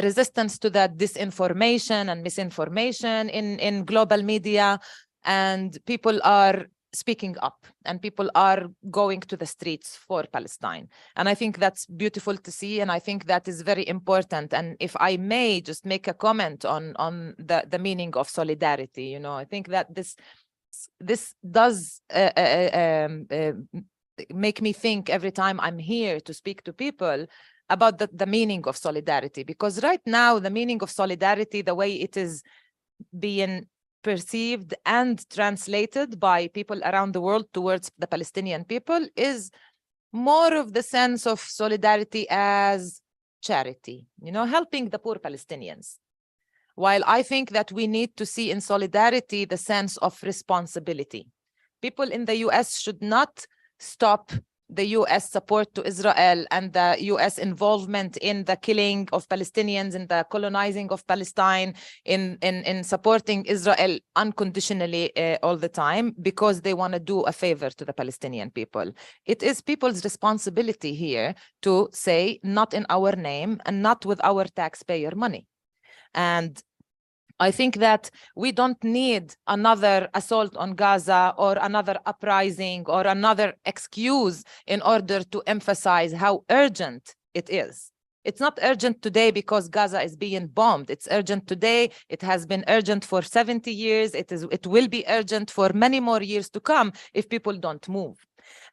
resistance to that disinformation and misinformation in global media, and people are speaking up, and people are going to the streets for Palestine. And I think that's beautiful to see, and I think that is very important. And if I may just make a comment on the meaning of solidarity, you know, I think that this does make me think every time I'm here to speak to people about the meaning of solidarity, because right now the meaning of solidarity, the way it is being perceived and translated by people around the world towards the Palestinian people, is more of the sense of solidarity as charity, you know, helping the poor Palestinians. While I think that we need to see in solidarity the sense of responsibility. People in the US should not stop the US support to Israel and the US involvement in the killing of Palestinians, in the colonizing of Palestine, in supporting Israel unconditionally all the time, because they want to do a favor to the Palestinian people. It is people's responsibility here to say, not in our name and not with our taxpayer money. And I think that we don't need another assault on Gaza or another uprising or another excuse in order to emphasize how urgent it is. It's not urgent today because Gaza is being bombed. It's urgent today. It has been urgent for 70 years. It will be urgent for many more years to come if people don't move.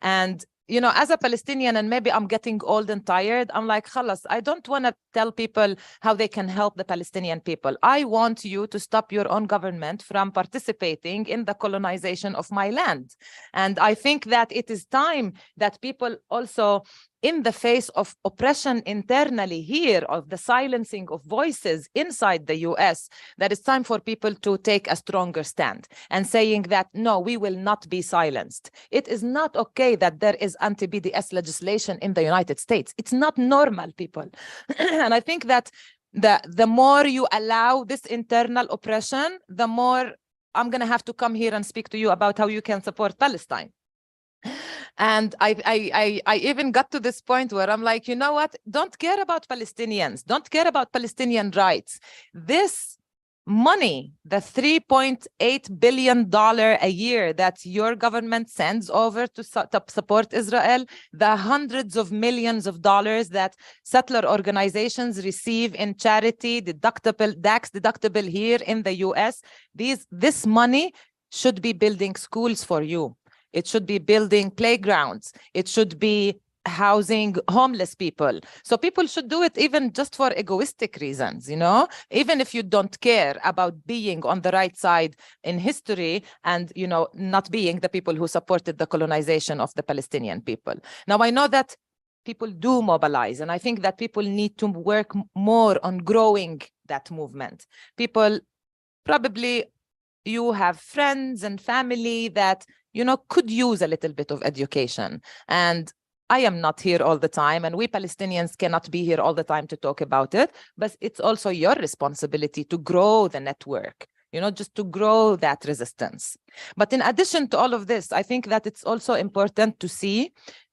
And you know, as a Palestinian, and maybe I'm getting old and tired, I'm like, khalas, I don't want to tell people how they can help the Palestinian people. I want you to stop your own government from participating in the colonization of my land. And I think that it is time that people also, in the face of oppression internally here, of the silencing of voices inside the US, that it's time for people to take a stronger stand and saying that, no, we will not be silenced. It is not okay that there is anti-BDS legislation in the United States. It's not normal, people. And I think that the more you allow this internal oppression, the more I'm going to have to come here and speak to you about how you can support Palestine. And I even got to this point where I'm like, you know what? Don't care about Palestinians. Don't care about Palestinian rights. This money, the $3.8 billion a year that your government sends over to support Israel, the hundreds of millions of dollars that settler organizations receive in charity, deductible, tax deductible here in the US, this money should be building schools for you. It should be building playgrounds. It should be housing homeless people. So people should do it even just for egoistic reasons, you know, even if you don't care about being on the right side in history and, you know, not being the people who supported the colonization of the Palestinian people. Now, I know that people do mobilize, and I think that people need to work more on growing that movement. People probably, you have friends and family that, you know, could use a little bit of education. And I am not here all the time, and we Palestinians cannot be here all the time to talk about it, but it's also your responsibility to grow the network, you know, just to grow that resistance. But in addition to all of this, I think that it's also important to see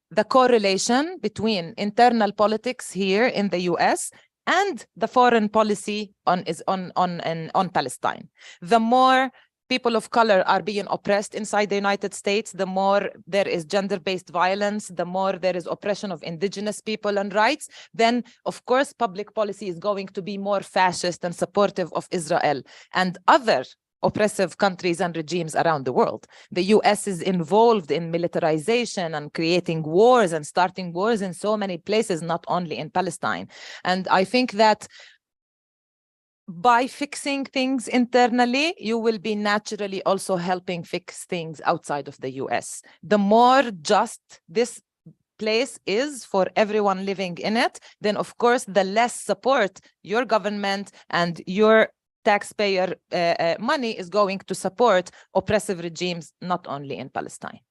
the correlation between internal politics here in the US and the foreign policy on Palestine. The more people of color are being oppressed inside the United States, the more there is gender-based violence, the more there is oppression of indigenous people and rights, then of course public policy is going to be more fascist and supportive of Israel and other oppressive countries and regimes around the world. The US is involved in militarization and creating wars and starting wars in so many places, not only in Palestine. And I think that by fixing things internally, you will be naturally also helping fix things outside of the US. The more just this place is for everyone living in it, then of course, the less support your government and your taxpayer money is going to support oppressive regimes, not only in Palestine.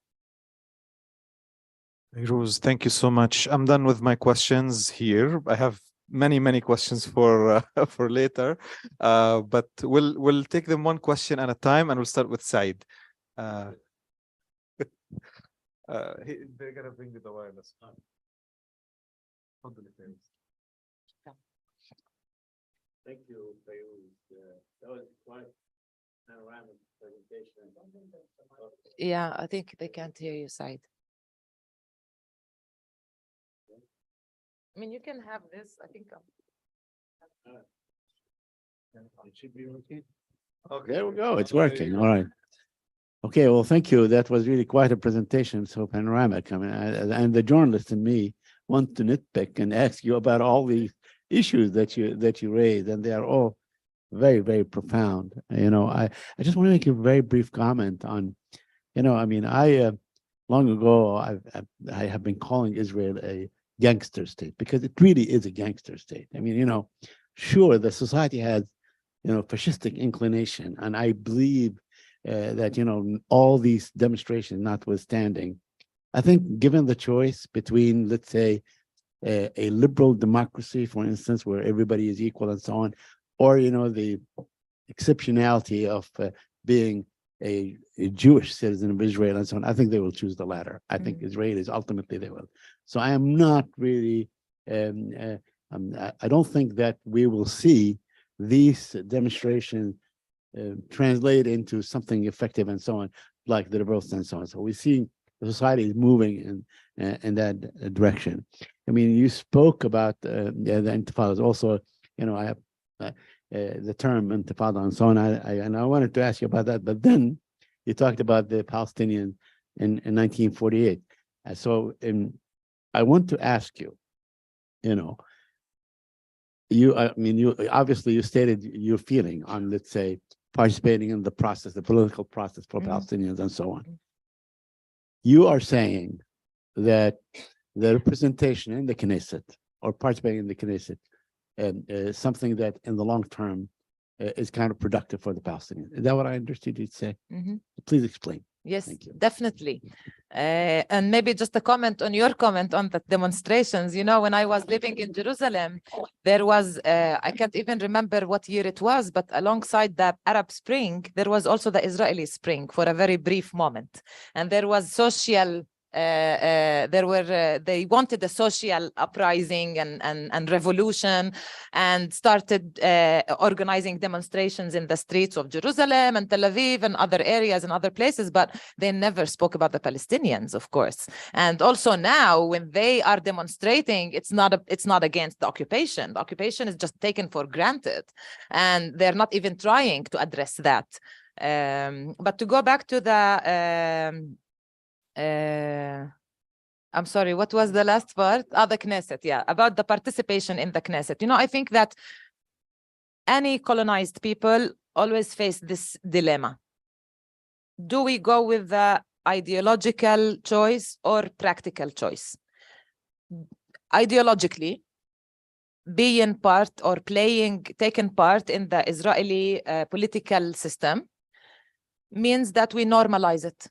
Fayrouz, thank you so much. I'm done with my questions here. I have many questions for later, but we'll take them one question at a time, and we'll start with Said. They're gonna bring you the wireless. Thank you, Fayrouz. That was quite Yeah, I think they can't hear you, Said. I mean, you can have this. I think. It should be working. Okay, there we go. It's working. All right. Okay, well, thank you. That was really quite a presentation, so panoramic. I mean, and the journalist in me want to nitpick and ask you about all these issues that you raised, and they are all very, very profound. You know, I just want to make a very brief comment on, you know, I mean, long ago I have been calling Israel a gangster state because it really is a gangster state. I mean, you know, sure, the society has, you know, fascistic inclination, and I believe that, you know, all these demonstrations notwithstanding, I think given the choice between, let's say, a liberal democracy, for instance, where everybody is equal and so on, or, you know, the exceptionality of being a Jewish citizen of Israel and so on, I think they will choose the latter. I think Israelis ultimately they will. So I am not really, I don't think that we will see these demonstrations translate into something effective and so on, like the liberals and so on. So we see the society is moving in that direction. I mean, you spoke about the intifadas. Also, you know, I have the term intifada and so on. And I wanted to ask you about that, but then you talked about the Palestinian in 1948. So I want to ask you, you know, I mean, you obviously you stated your feeling on, let's say, participating in the process, the political process for Palestinians and so on. You are saying that the representation in the Knesset or participating in the Knesset is something that in the long term is kind of productive for the Palestinians. Is that what I understood you to say? Please explain. Yes, definitely. And maybe just a comment on your comment on the demonstrations. You know, when I was living in Jerusalem, there was, I can't even remember what year it was, but alongside the Arab Spring, there was also the Israeli Spring for a very brief moment. And there was social, they wanted a social uprising and revolution, and started organizing demonstrations in the streets of Jerusalem and Tel Aviv and other areas and other places, but they never spoke about the Palestinians, of course. And also now when they are demonstrating, it's not against the occupation. The occupation is just taken for granted, and they're not even trying to address that. But to go back to the I'm sorry, what was the last part? The Knesset, yeah, about the participation in the Knesset. You know, I think that any colonized people always face this dilemma. Do we go with the ideological choice or practical choice? Ideologically, being part or taking part in the Israeli political system means that we normalize it.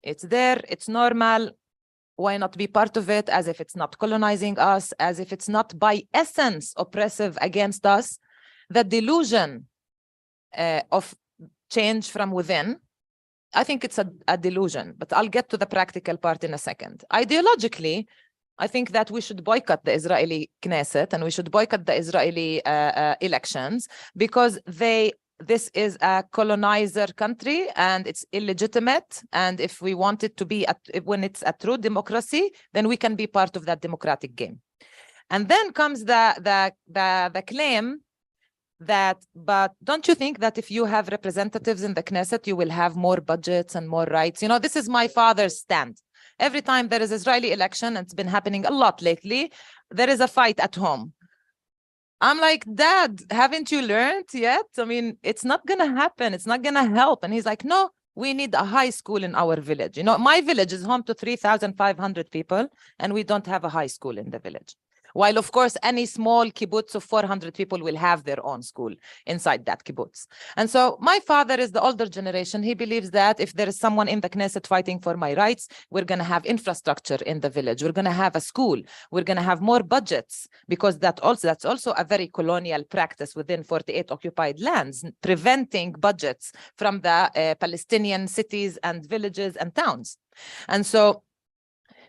It's there, it's normal. Why not be part of it, as if it's not colonizing us, as if it's not by essence oppressive against us? The delusion of change from within, I think it's a delusion, but I'll get to the practical part in a second. Ideologically, I think that we should boycott the Israeli Knesset and we should boycott the Israeli elections, because this is a colonizer country and it's illegitimate. And if we want it to be, when it's a true democracy, then we can be part of that democratic game. And then comes the claim that, but don't you think that if you have representatives in the Knesset, you will have more budgets and more rights? You know, this is my father's stand. Every time there is Israeli election, and it's been happening a lot lately, there is a fight at home. I'm like, Dad, haven't you learned yet? I mean, it's not going to happen. It's not going to help. And he's like, no, we need a high school in our village. You know, my village is home to 3,500 people, and we don't have a high school in the village. While, of course, any small kibbutz of 400 people will have their own school inside that kibbutz. And so my father is the older generation. He believes that if there is someone in the Knesset fighting for my rights, we're going to have infrastructure in the village. We're going to have a school. We're going to have more budgets, because that's also a very colonial practice within 48 occupied lands, preventing budgets from the Palestinian cities and villages and towns. And so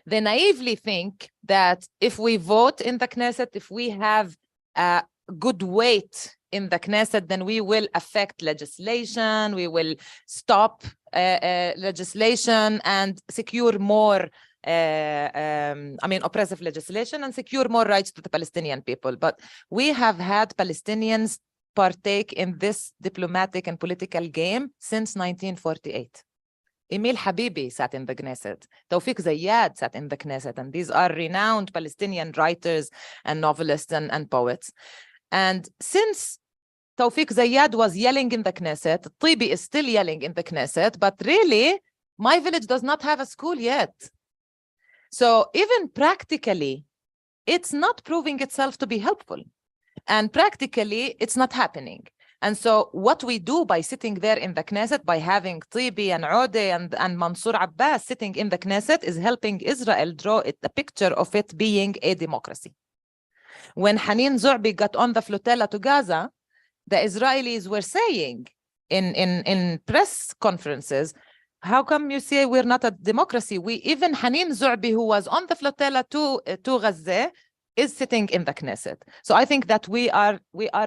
they naively think that if we vote in the Knesset, if we have a good weight in the Knesset, then we will affect legislation, we will stop legislation and secure more oppressive legislation and secure more rights to the Palestinian people. But we have had Palestinians partake in this diplomatic and political game since 1948. Emil Habibi sat in the Knesset. Tawfiq Zayyad sat in the Knesset. And these are renowned Palestinian writers and novelists and poets. And since Tawfiq Zayyad was yelling in the Knesset, Tibi is still yelling in the Knesset, but really, my village does not have a school yet. So even practically, it's not proving itself to be helpful. And practically, it's not happening. And so what we do by sitting there in the Knesset, by having Tibi and Ode and Mansour Abbas sitting in the Knesset, is helping Israel draw a picture of it being a democracy. When Haneen Zu'bi got on the flotilla to Gaza, the Israelis were saying in press conferences, how come you say we're not a democracy? Even Haneen Zu'bi, who was on the flotilla to Gaza, is sitting in the Knesset. So I think that we are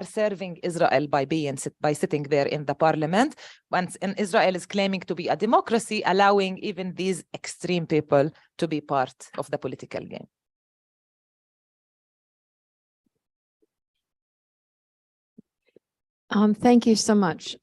serving Israel by sitting there in the parliament, and Israel is claiming to be a democracy, allowing even these extreme people to be part of the political game. Thank you so much.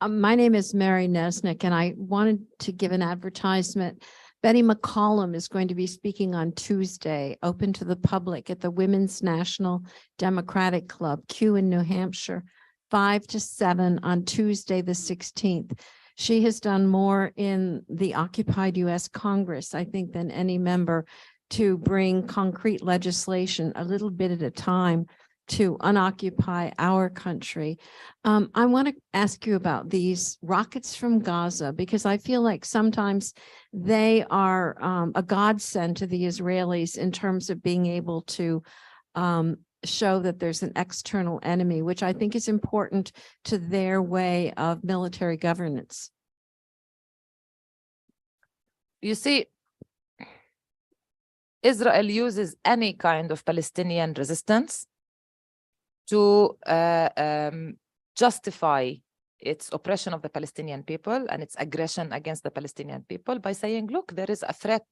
My name is Mary Nesnick, and I wanted to give an advertisement. Betty McCollum is going to be speaking on Tuesday, open to the public, at the Women's National Democratic Club, Q in New Hampshire, 5 to 7 on Tuesday, the 16th. She has done more in the occupied U.S. Congress, I think, than any member to bring concrete legislation a little bit at a time to unoccupy our country. I want to ask you about these rockets from Gaza, because I feel like sometimes they are a godsend to the Israelis in terms of being able to show that there's an external enemy, which I think is important to their way of military governance. You see, Israel uses any kind of Palestinian resistance to justify its oppression of the Palestinian people and its aggression against the Palestinian people by saying, look, there is a threat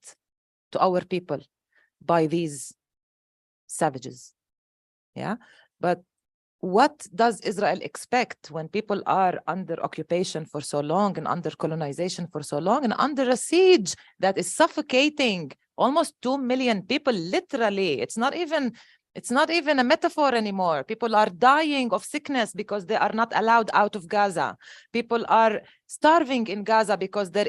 to our people by these savages. Yeah, but what does Israel expect when people are under occupation for so long and under colonization for so long and under a siege that is suffocating almost 2 million people, literally? It's not even a metaphor anymore. People are dying of sickness because they are not allowed out of Gaza. People are starving in Gaza because there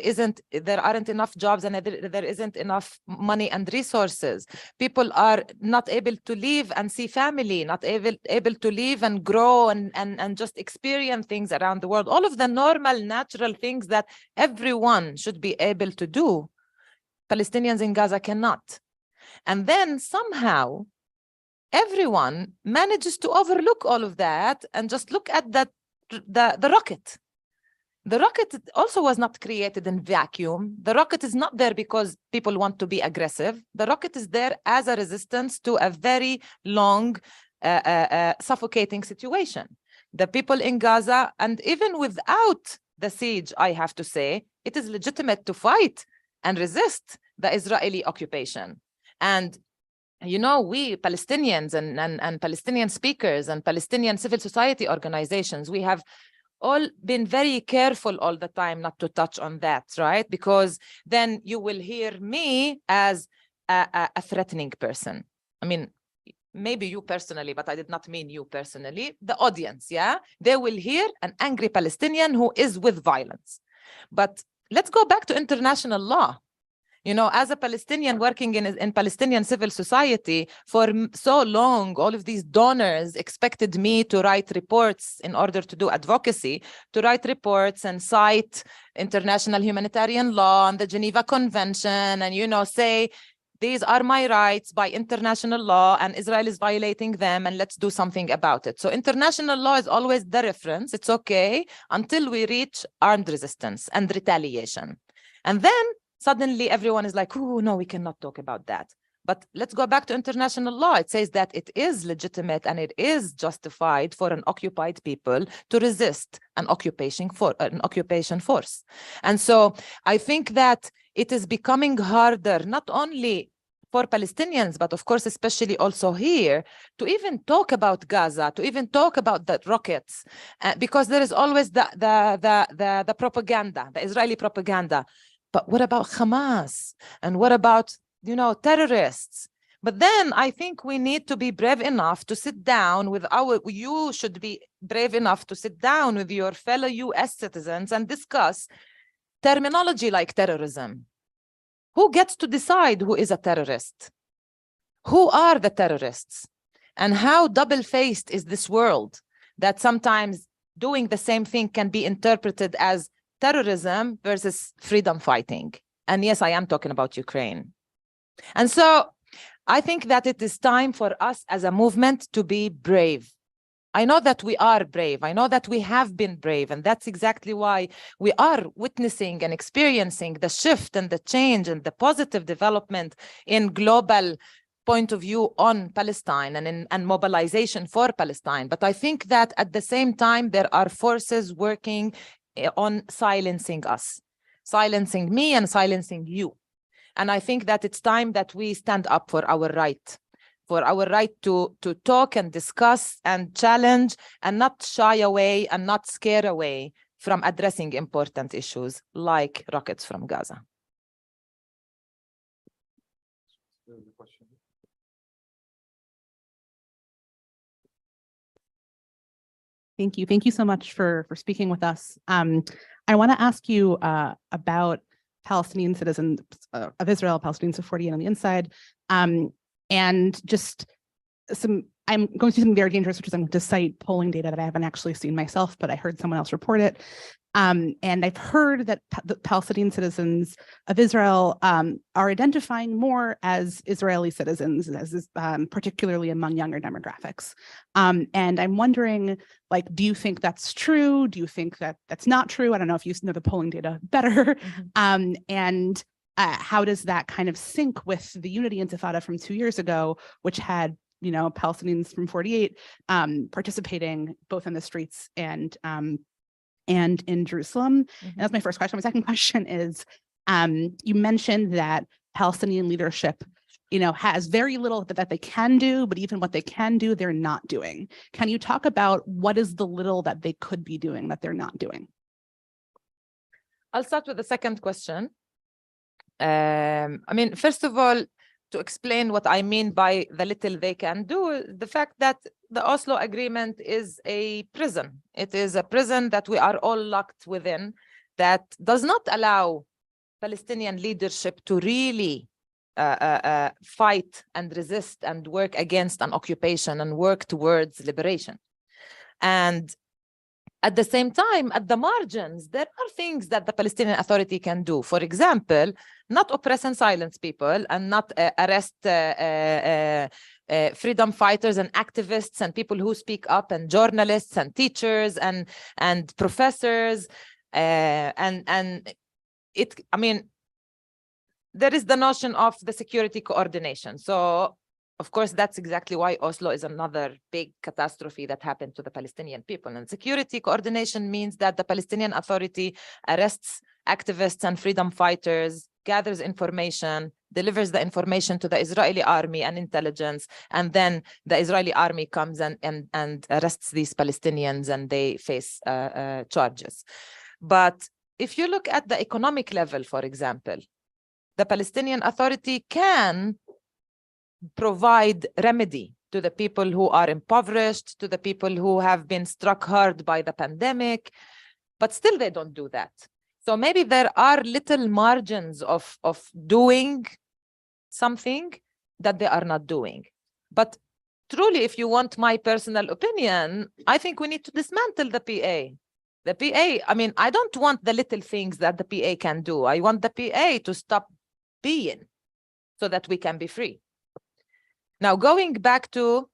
aren't enough jobs and there isn't enough money and resources. People are not able to live and see family, not able to live and grow and just experience things around the world. All of the normal, natural things that everyone should be able to do, Palestinians in Gaza cannot. And then somehow, everyone manages to overlook all of that and just look at the rocket. The rocket also was not created in vacuum. The rocket is not there because people want to be aggressive. The rocket is there as a resistance to a very long, suffocating situation. The people in Gaza, and even without the siege, I have to say, it is legitimate to fight and resist the Israeli occupation. And you know, we Palestinians and Palestinian speakers and Palestinian civil society organizations, we have all been very careful all the time not to touch on that, right? Because then you will hear me as a threatening person. I mean, maybe you personally, but I did not mean you personally. The audience, yeah? They will hear an angry Palestinian who is with violence. But let's go back to international law. You know, as a Palestinian working in Palestinian civil society for so long, all of these donors expected me to write reports in order to do advocacy, to write reports and cite international humanitarian law and the Geneva Convention and, you know, say, these are my rights by international law and Israel is violating them and let's do something about it. So international law is always the reference. It's okay until we reach armed resistance and retaliation. And then suddenly everyone is like, oh, no, we cannot talk about that. But let's go back to international law. It says that it is legitimate and it is justified for an occupied people to resist an occupation force. And so I think that it is becoming harder, not only for Palestinians, but of course, especially also here, to even talk about Gaza, to even talk about the rockets, because there is always the propaganda, the Israeli propaganda. But what about Hamas? And what about, terrorists? But then I think we need to be brave enough to sit down with you should be brave enough to sit down with your fellow US citizens and discuss terminology like terrorism. Who gets to decide who is a terrorist? Who are the terrorists? And how double-faced is this world that sometimes doing the same thing can be interpreted as terrorism versus freedom fighting? And yes, I am talking about Ukraine. And so I think that it is time for us as a movement to be brave. I know that we are brave. I know that we have been brave. And that's exactly why we are witnessing and experiencing the shift and the change and the positive development in global point of view on Palestine and mobilization for Palestine. But I think that at the same time, there are forces working on silencing us, silencing me and silencing you. And I think that it's time that we stand up for our right to talk and discuss and challenge and not shy away and not scare away from addressing important issues like rockets from Gaza. Thank you. Thank you so much for speaking with us. I want to ask you about Palestinian citizens of Israel, Palestinians of 48 on the inside, and just I'm going to do something very dangerous, which is I'm going to cite polling data that I haven't actually seen myself, but I heard someone else report it. And I've heard that the Palestinian citizens of Israel are identifying more as Israeli citizens, particularly among younger demographics. And I'm wondering, do you think that's true? Do you think that that's not true? I don't know if you know the polling data better. And how does that kind of sync with the Unity Intifada from 2 years ago, which had Palestinians from 48 participating both in the streets and in Jerusalem? And that's my first question. My second question is, you mentioned that Palestinian leadership, has very little that they can do, but even what they can do, they're not doing. Can you talk about what is the little that they could be doing that they're not doing? I'll start with the second question. First of all, to explain what I mean by the little they can do, the fact that the Oslo Agreement is a prison. It is a prison that we are all locked within, that does not allow Palestinian leadership to really fight and resist and work against an occupation and work towards liberation. And at the same time, at the margins, there are things that the Palestinian Authority can do. For example, not oppress and silence people and not arrest freedom fighters and activists and people who speak up and journalists and teachers and professors. There is the notion of the security coordination. So, of course, that's exactly why Oslo is another big catastrophe that happened to the Palestinian people. And security coordination means that the Palestinian Authority arrests activists and freedom fighters, gathers information, delivers the information to the Israeli army and intelligence, and then the Israeli army comes and arrests these Palestinians and they face charges. But if you look at the economic level, for example, the Palestinian Authority can provide remedy to the people who are impoverished, to the people who have been struck hard by the pandemic, but still they don't do that. So maybe there are little margins of doing something that they are not doing. But truly, if you want my personal opinion, I think we need to dismantle the PA. The PA, I don't want the little things that the PA can do. I want the PA to stop being so that we can be free. Now, going back to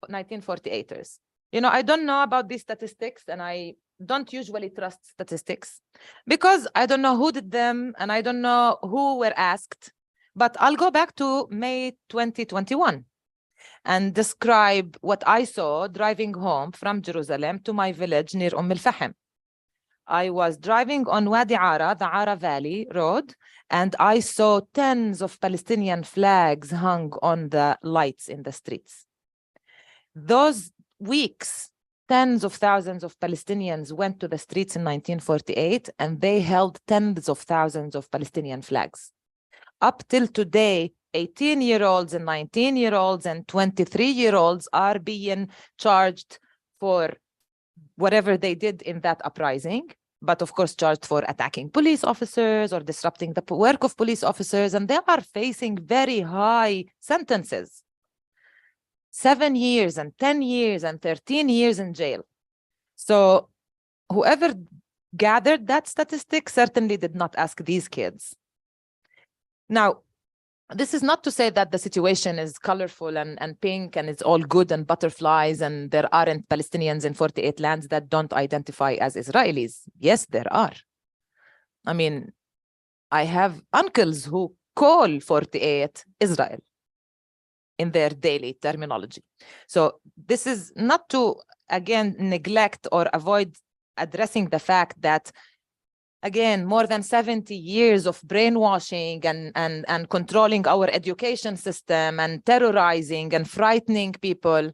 1948ers, I don't know about these statistics, and I don't usually trust statistics because I don't know who did them and I don't know who were asked. But I'll go back to May 2021 and describe what I saw driving home from Jerusalem to my village near Al-Fahim. I was driving on Wadi Ara, the Ara Valley Road, and I saw tens of Palestinian flags hung on the lights in the streets. Those weeks, tens of thousands of Palestinians went to the streets in 1948, and they held tens of thousands of Palestinian flags. Up till today, 18-year-olds and 19-year-olds and 23-year-olds are being charged for whatever they did in that uprising, but of course charged for attacking police officers or disrupting the work of police officers, and they are facing very high sentences. 7 years and 10 years and 13 years in jail. So whoever gathered that statistic certainly did not ask these kids. Now, this is not to say that the situation is colorful and pink and it's all good and butterflies and there aren't Palestinians in 48 lands that don't identify as Israelis. Yes, there are. I mean, I have uncles who call 48 Israel in their daily terminology. So this is not to, again, neglect or avoid addressing the fact that, again, more than 70 years of brainwashing and controlling our education system and terrorizing and frightening people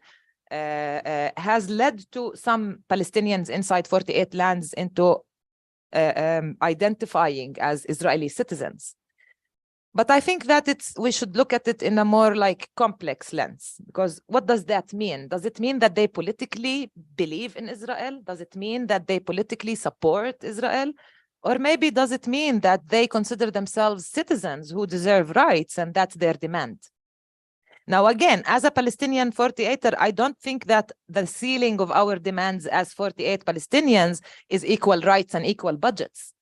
has led to some Palestinians inside 48 lands into identifying as Israeli citizens. But I think that we should look at it in a more like complex lens, because what does that mean? Does it mean that they politically believe in Israel? Does it mean that they politically support Israel? Or maybe does it mean that they consider themselves citizens who deserve rights and that's their demand? Now, again, as a Palestinian 48er, I don't think that the ceiling of our demands as 48 Palestinians is equal rights and equal budgets.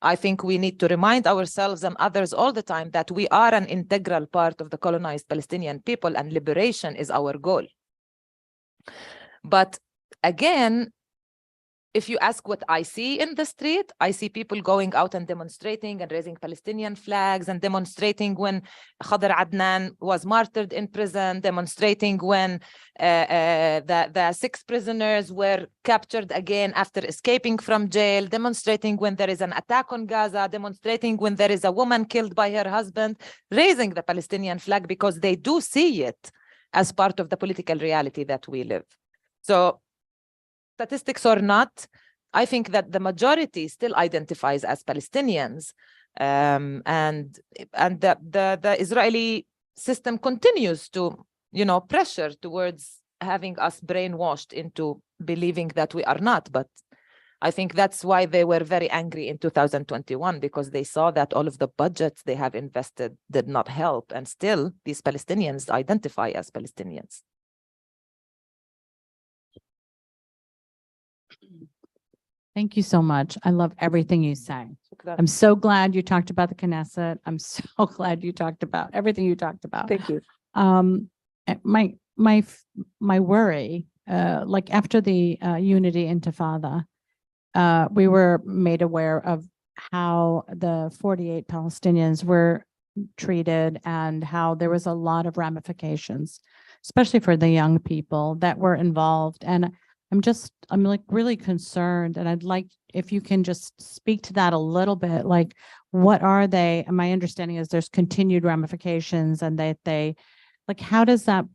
I think we need to remind ourselves and others all the time that we are an integral part of the colonized Palestinian people and liberation is our goal. But again, if you ask what I see in the street, I see people going out and demonstrating and raising Palestinian flags and demonstrating when Khadr Adnan was martyred in prison, demonstrating when the 6 prisoners were captured again after escaping from jail, demonstrating when there is an attack on Gaza, demonstrating when there is a woman killed by her husband, raising the Palestinian flag because they do see it as part of the political reality that we live. So, statistics or not, I think that the majority still identifies as Palestinians, and the Israeli system continues to, pressure towards having us brainwashed into believing that we are not. But I think that's why they were very angry in 2021, because they saw that all of the budgets they have invested did not help, and still these Palestinians identify as Palestinians. Thank you so much. I love everything you say. I'm so glad you talked about the Knesset. I'm so glad you talked about everything you talked about. Thank you. My worry, like after the Unity Intifada, we were made aware of how the 48 Palestinians were treated and how there was a lot of ramifications, especially for the young people that were involved. And I'm like really concerned, and I'd like if you can just speak to that a little bit, like what are they? And my understanding is there's continued ramifications, and that they, like, how does that,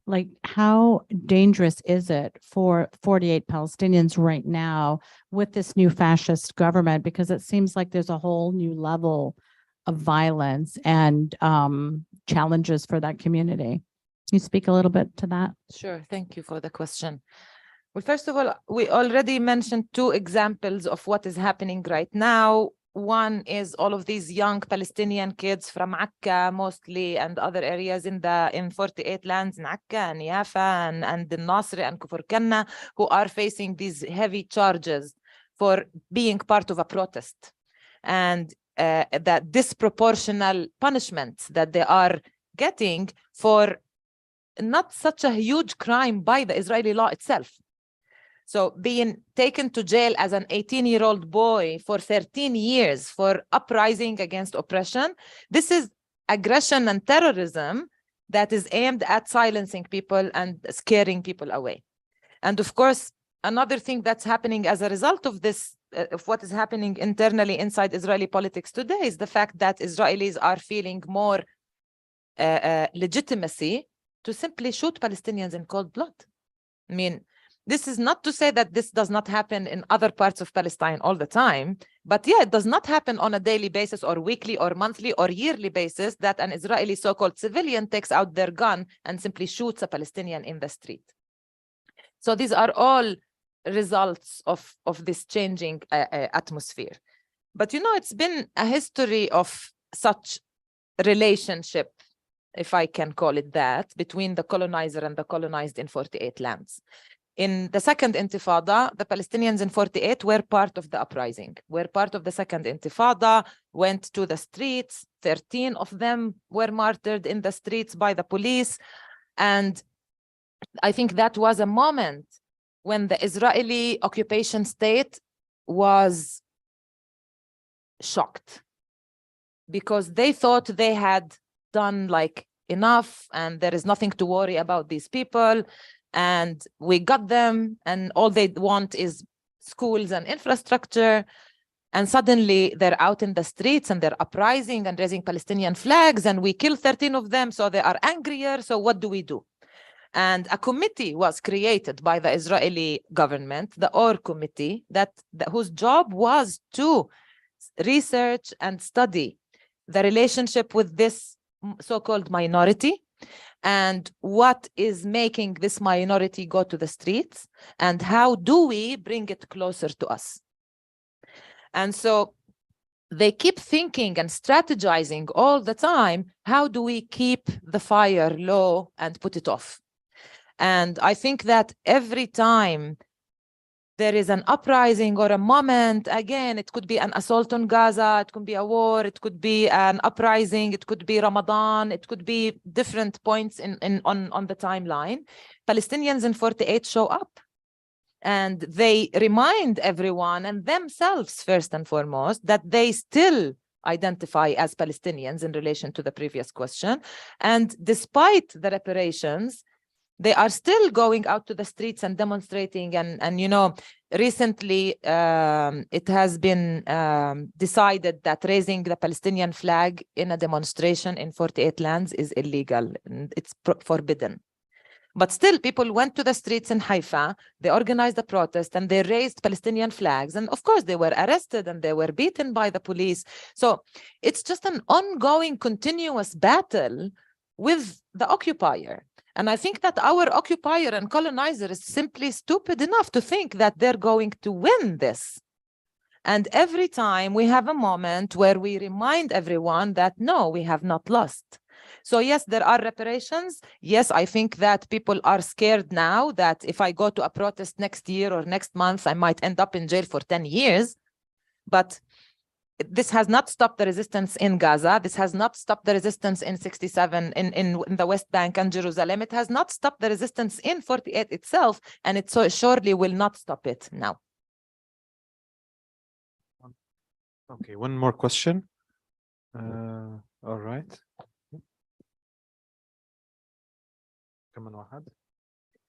like, how dangerous is it for 48 Palestinians right now with this new fascist government? Because it seems like there's a whole new level of violence and challenges for that community. Can you speak a little bit to that? Sure. Thank you for the question. Well, first of all, we already mentioned 2 examples of what is happening right now. One is all of these young Palestinian kids from Akka mostly, and other areas in 48 lands, in Akka and Yafa and the Nasr and Kufur Kanna, who are facing these heavy charges for being part of a protest, and that disproportional punishments that they are getting for not such a huge crime by the Israeli law itself. So being taken to jail as an 18-year-old boy for 13 years for uprising against oppression, this is aggression and terrorism that is aimed at silencing people and scaring people away. And of course, another thing that's happening as a result of this, of what is happening internally inside Israeli politics today, is the fact that Israelis are feeling more legitimacy to simply shoot Palestinians in cold blood. I mean, this is not to say that this does not happen in other parts of Palestine all the time, but yeah, it does not happen on a daily basis or weekly or monthly or yearly basis that an Israeli so-called civilian takes out their gun and simply shoots a Palestinian in the street. So these are all results of this changing atmosphere. But you know, it's been a history of such relationship, if I can call it that, between the colonizer and the colonized in 48 lands. In the second intifada, the Palestinians in 48 were part of the uprising, were part of the second intifada, went to the streets. 13 of them were martyred in the streets by the police. And I think that was a moment when the Israeli occupation state was shocked, because they thought they had done like enough and there is nothing to worry about these people, and we got them and all they want is schools and infrastructure. And suddenly they're out in the streets and they're uprising and raising Palestinian flags, and we killed 13 of them, so they are angrier. So what do we do? And a committee was created by the Israeli government, the OR committee, whose job was to research and study the relationship with this so-called minority, and what is making this minority go to the streets, and how do we bring it closer to us. And so they keep thinking and strategizing all the time, how do we keep the fire low and put it off? And I think that every time there is an uprising or a moment, again, it could be an assault on Gaza, it could be a war, it could be an uprising, it could be Ramadan, it could be different points on the timeline. Palestinians in 48 show up and they remind everyone and themselves, first and foremost, that they still identify as Palestinians in relation to the previous question. And despite the reparations, they are still going out to the streets and demonstrating. And you know, recently it has been decided that raising the Palestinian flag in a demonstration in 48 lands is illegal. It's forbidden. But still, people went to the streets in Haifa, they organized a protest, and they raised Palestinian flags. And of course, they were arrested and they were beaten by the police. So it's just an ongoing, continuous battle with the occupier. And I think that our occupier and colonizer is simply stupid enough to think that they're going to win this. And every time we have a moment where we remind everyone that, no, we have not lost. So yes, there are reparations. Yes, I think that people are scared now that if I go to a protest next year or next month, I might end up in jail for 10 years. But this has not stopped the resistance in Gaza. This has not stopped the resistance in 67 in the West Bank and Jerusalem. It has not stopped the resistance in 48 itself, and it so surely will not stop it now. Okay, one more question. All right.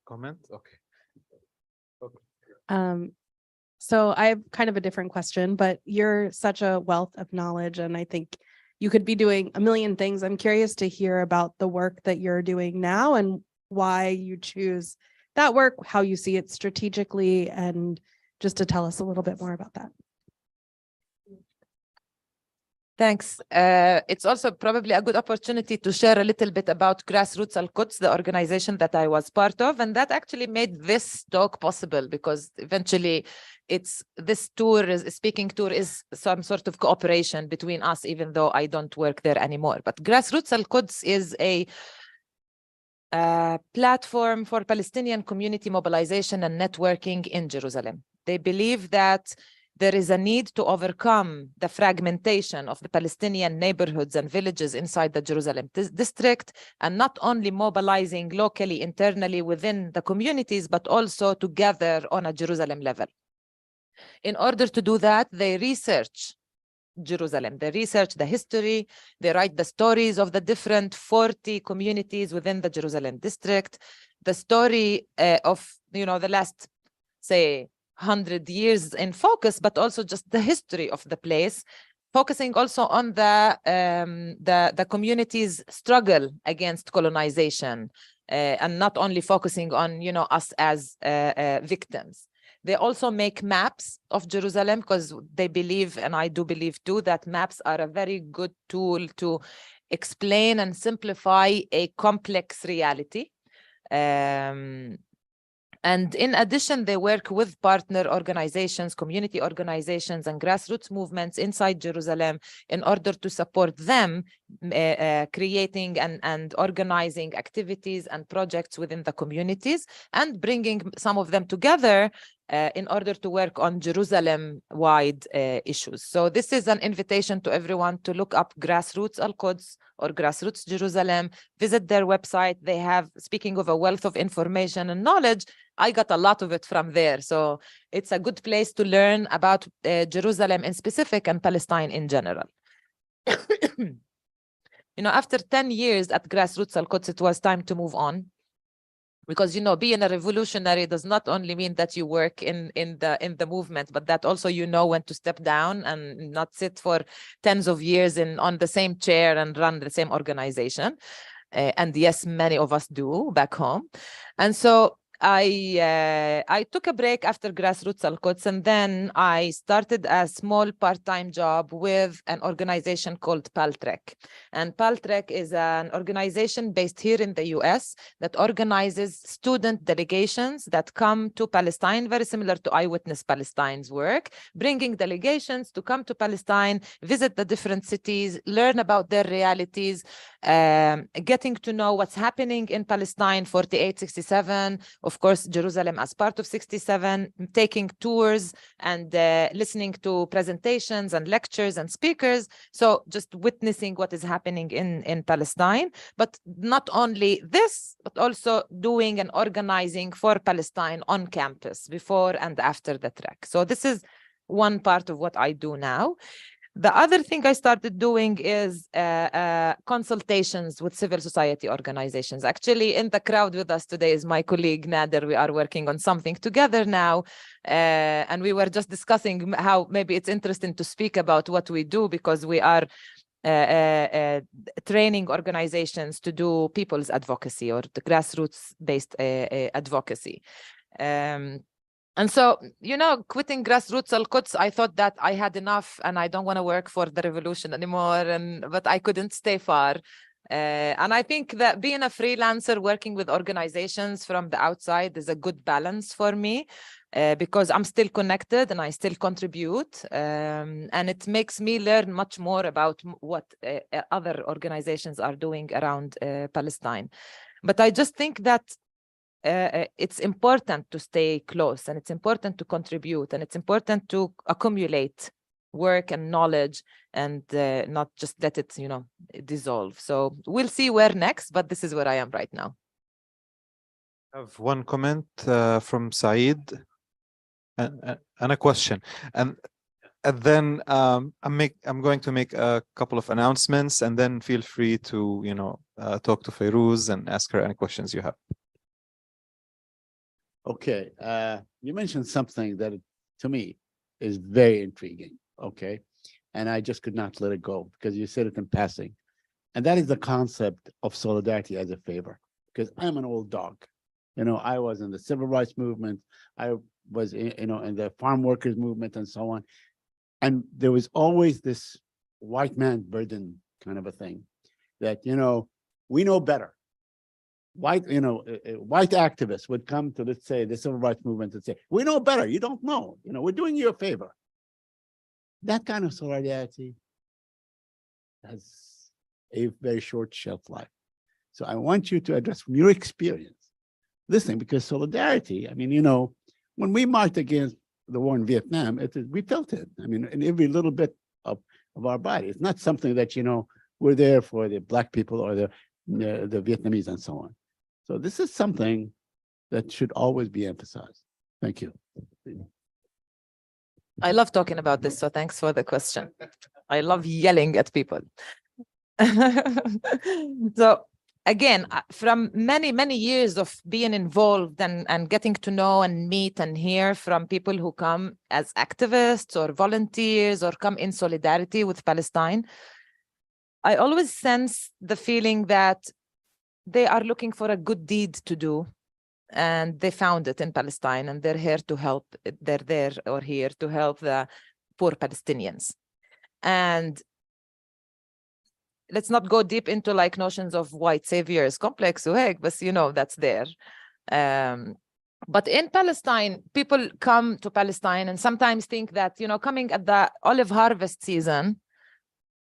Comment? Okay. So I have kind of a different question, but you're such a wealth of knowledge, and I think you could be doing a million things. I'm curious to hear about the work that you're doing now and why you choose that work, how you see it strategically, and just to tell us a little bit more about that. Thanks. It's also probably a good opportunity to share a little bit about Grassroots Al-Quds, the organization that I was part of, and that actually made this talk possible, because eventually this speaking tour is some sort of cooperation between us, even though I don't work there anymore. But Grassroots Al-Quds is a platform for Palestinian community mobilization and networking in Jerusalem. They believe that there is a need to overcome the fragmentation of the Palestinian neighborhoods and villages inside the Jerusalem district, and not only mobilizing locally, internally within the communities, but also together on a Jerusalem level. In order to do that, they research Jerusalem. They research the history, they write the stories of the different 40 communities within the Jerusalem district, the story of, the last, say, 100 years in focus, but also just the history of the place, focusing also on the community's struggle against colonization, and not only focusing on, us as victims. They also make maps of Jerusalem because they believe, and I do believe too, that maps are a very good tool to explain and simplify a complex reality. And in addition, they work with partner organizations, community organizations, and grassroots movements inside Jerusalem in order to support them creating and organizing activities and projects within the communities and bringing some of them together in order to work on Jerusalem-wide issues. So this is an invitation to everyone to look up Grassroots Al-Quds or Grassroots Jerusalem, visit their website. They have, speaking of a wealth of information and knowledge, I got a lot of it from there. So it's a good place to learn about Jerusalem in specific and Palestine in general. After 10 years at Grassroots Al-Quds, it was time to move on. Because, being a revolutionary does not only mean that you work in the movement, but that also when to step down and not sit for tens of years on the same chair and run the same organization. And yes, many of us do back home. And so I took a break after Grassroots Al-Quds, and then I started a small part-time job with an organization called PALTREC. And PALTREC is an organization based here in the US that organizes student delegations that come to Palestine, very similar to Eyewitness Palestine's work, bringing delegations to come to Palestine, visit the different cities, learn about their realities, getting to know what's happening in Palestine, 48, 67, of course, Jerusalem as part of 67, taking tours and listening to presentations and lectures and speakers. So just witnessing what is happening in Palestine, but not only this, but also doing and organizing for Palestine on campus before and after the trek. So this is one part of what I do now. The other thing I started doing is consultations with civil society organizations. Actually, in the crowd with us today is my colleague Nader. We are working on something together now. And we were just discussing how maybe it's interesting to speak about what we do, because we are training organizations to do people's advocacy or the grassroots-based advocacy. And so, quitting Grassroots Al-Quds, I thought that I had enough and I don't want to work for the revolution anymore, but I couldn't stay far. And I think that being a freelancer working with organizations from the outside is a good balance for me, because I'm still connected and I still contribute. And it makes me learn much more about what other organizations are doing around Palestine. But I just think that it's important to stay close, and it's important to contribute, and it's important to accumulate work and knowledge and not just let it, dissolve. So we'll see where next, but this is where I am right now. I have one comment from Saeed and a question. And then I'm going to make a couple of announcements, and then feel free to, talk to Fayrouz and ask her any questions you have. Okay, you mentioned something that to me is very intriguing, okay? And I just could not let it go because you said it in passing. And that is the concept of solidarity as a favor, because I'm an old dog. I was in the civil rights movement. I was, in the farm workers movement and so on. And there was always this white man burden kind of a thing that, we know better. White activists would come to, let's say, the civil rights movement and say, we know better, you don't know, we're doing you a favor. That kind of solidarity has a very short shelf life. So I want you to address from your experience this thing, because solidarity, when we marched against the war in Vietnam, we felt it. In every little bit of our body. It's not something that, we're there for the Black people or the Vietnamese and so on. So this is something that should always be emphasized. Thank you. I love talking about this, so thanks for the question. I love yelling at people. So again, from many years of being involved and getting to know and meet and hear from people who come as activists or volunteers or come in solidarity with Palestine, I always sense the feeling that they are looking for a good deed to do, and they found it in Palestine, and they're here to help. They're there or here to help the poor Palestinians. And let's not go deep into like notions of white saviors complex, but you know, that's there. But in Palestine, people come to Palestine and sometimes think that, you know, coming at the olive harvest season,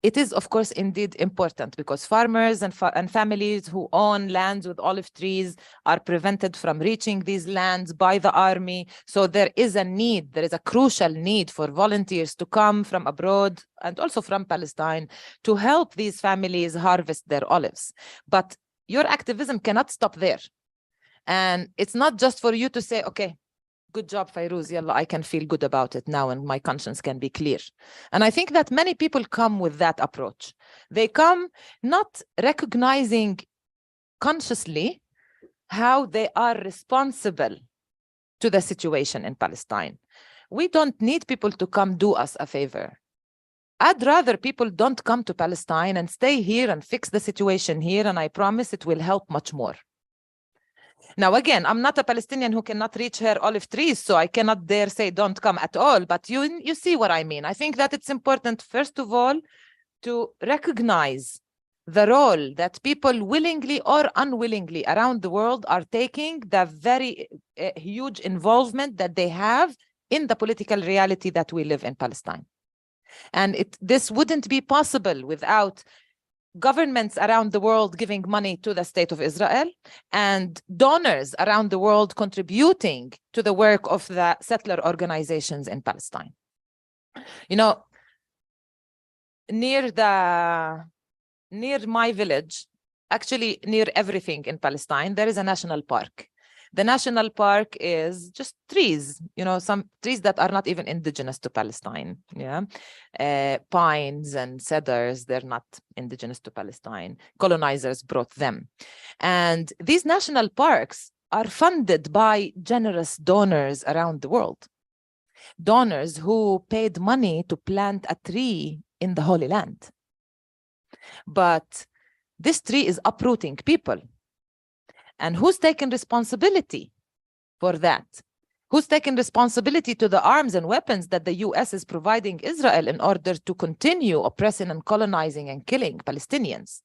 it is, of course, indeed important, because farmers and families who own lands with olive trees are prevented from reaching these lands by the army. So there is a need, there is a crucial need for volunteers to come from abroad and also from Palestine to help these families harvest their olives. But your activism cannot stop there. And it's not just for you to say, okay, good job, Fayrouz, yalla, I can feel good about it now and my conscience can be clear. And I think that many people come with that approach. They come not recognizing consciously how they are responsible to the situation in Palestine. We don't need people to come do us a favor. I'd rather people don't come to Palestine and stay here and fix the situation here, and I promise it will help much more. Now, again, I'm not a Palestinian who cannot reach her olive trees, so I cannot dare say don't come at all. But you see what I mean. I think that it's important, first of all, to recognize the role that people willingly or unwillingly around the world are taking, the very huge involvement that they have in the political reality that we live in Palestine. And this wouldn't be possible without governments around the world giving money to the state of Israel and donors around the world contributing to the work of the settler organizations in Palestine. You know, near my village, actually near everything in Palestine, there is a national park. The national park is just trees, you know, some trees that are not even indigenous to Palestine. Yeah, pines and cedars, they're not indigenous to Palestine. Colonizers brought them. And these national parks are funded by generous donors around the world. Donors who paid money to plant a tree in the Holy Land. But this tree is uprooting people. And who's taking responsibility for that? Who's taking responsibility to the arms and weapons that the US is providing Israel in order to continue oppressing and colonizing and killing Palestinians?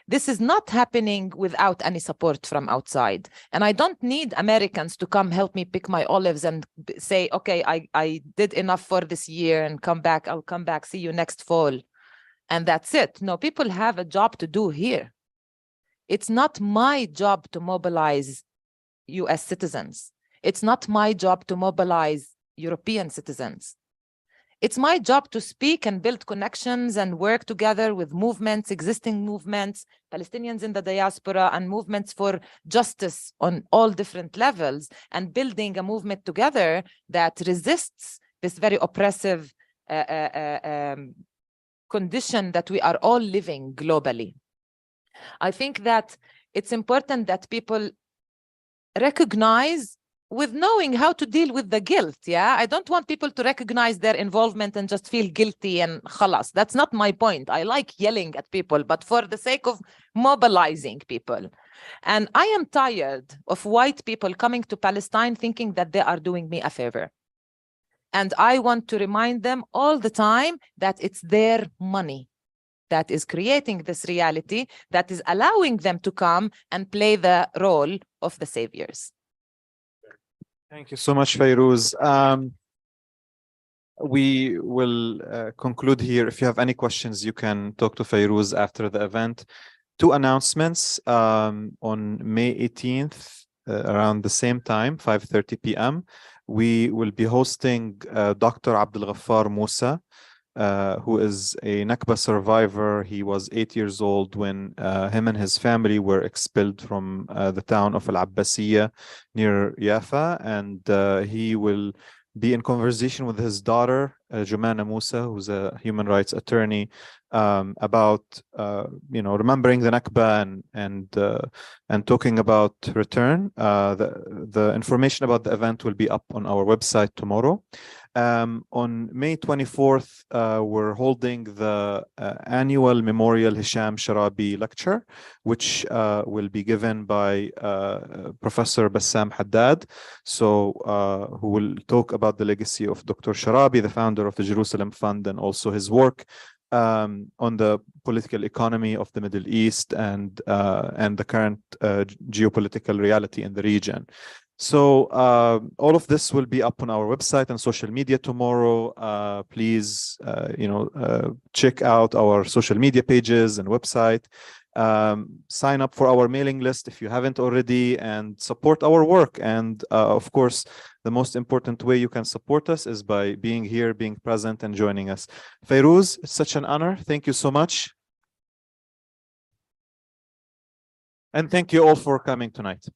This is not happening without any support from outside. And I don't need Americans to come help me pick my olives and say, okay, I did enough for this year and come back, I'll come back, see you next fall. And that's it. No, people have a job to do here. It's not my job to mobilize US citizens. It's not my job to mobilize European citizens. It's my job to speak and build connections and work together with movements, existing movements, Palestinians in the diaspora, and movements for justice on all different levels, and building a movement together that resists this very oppressive condition that we are all living globally. I think that it's important that people recognize with knowing how to deal with the guilt. Yeah, I don't want people to recognize their involvement and just feel guilty and khalas. That's not my point. I like yelling at people, but for the sake of mobilizing people. And I am tired of white people coming to Palestine thinking that they are doing me a favor. And I want to remind them all the time that it's their money that is creating this reality, that is allowing them to come and play the role of the saviors. Thank you so much, Fayrouz. We will conclude here. If you have any questions, you can talk to Fayrouz after the event. Two announcements on May 18th, around the same time, 5:30 p.m. We will be hosting Dr. Abdul Ghaffar Musa, who is a Nakba survivor. He was 8 years old when him and his family were expelled from the town of Al-Abbasiyya near Jaffa, and he will be in conversation with his daughter Jumana Musa, who's a human rights attorney, about remembering the Nakba and talking about return. The information about the event will be up on our website tomorrow. On May 24th, we're holding the annual Memorial Hisham Sharabi lecture, which will be given by Professor Bassam Haddad, who will talk about the legacy of Dr. Sharabi, the founder of the Jerusalem Fund, and also his work on the political economy of the Middle East and the current geopolitical reality in the region. So all of this will be up on our website and social media tomorrow. Please, check out our social media pages and website. Sign up for our mailing list if you haven't already, and support our work. And of course, the most important way you can support us is by being here, being present, and joining us. Fayrouz, it's such an honor. Thank you so much. And thank you all for coming tonight.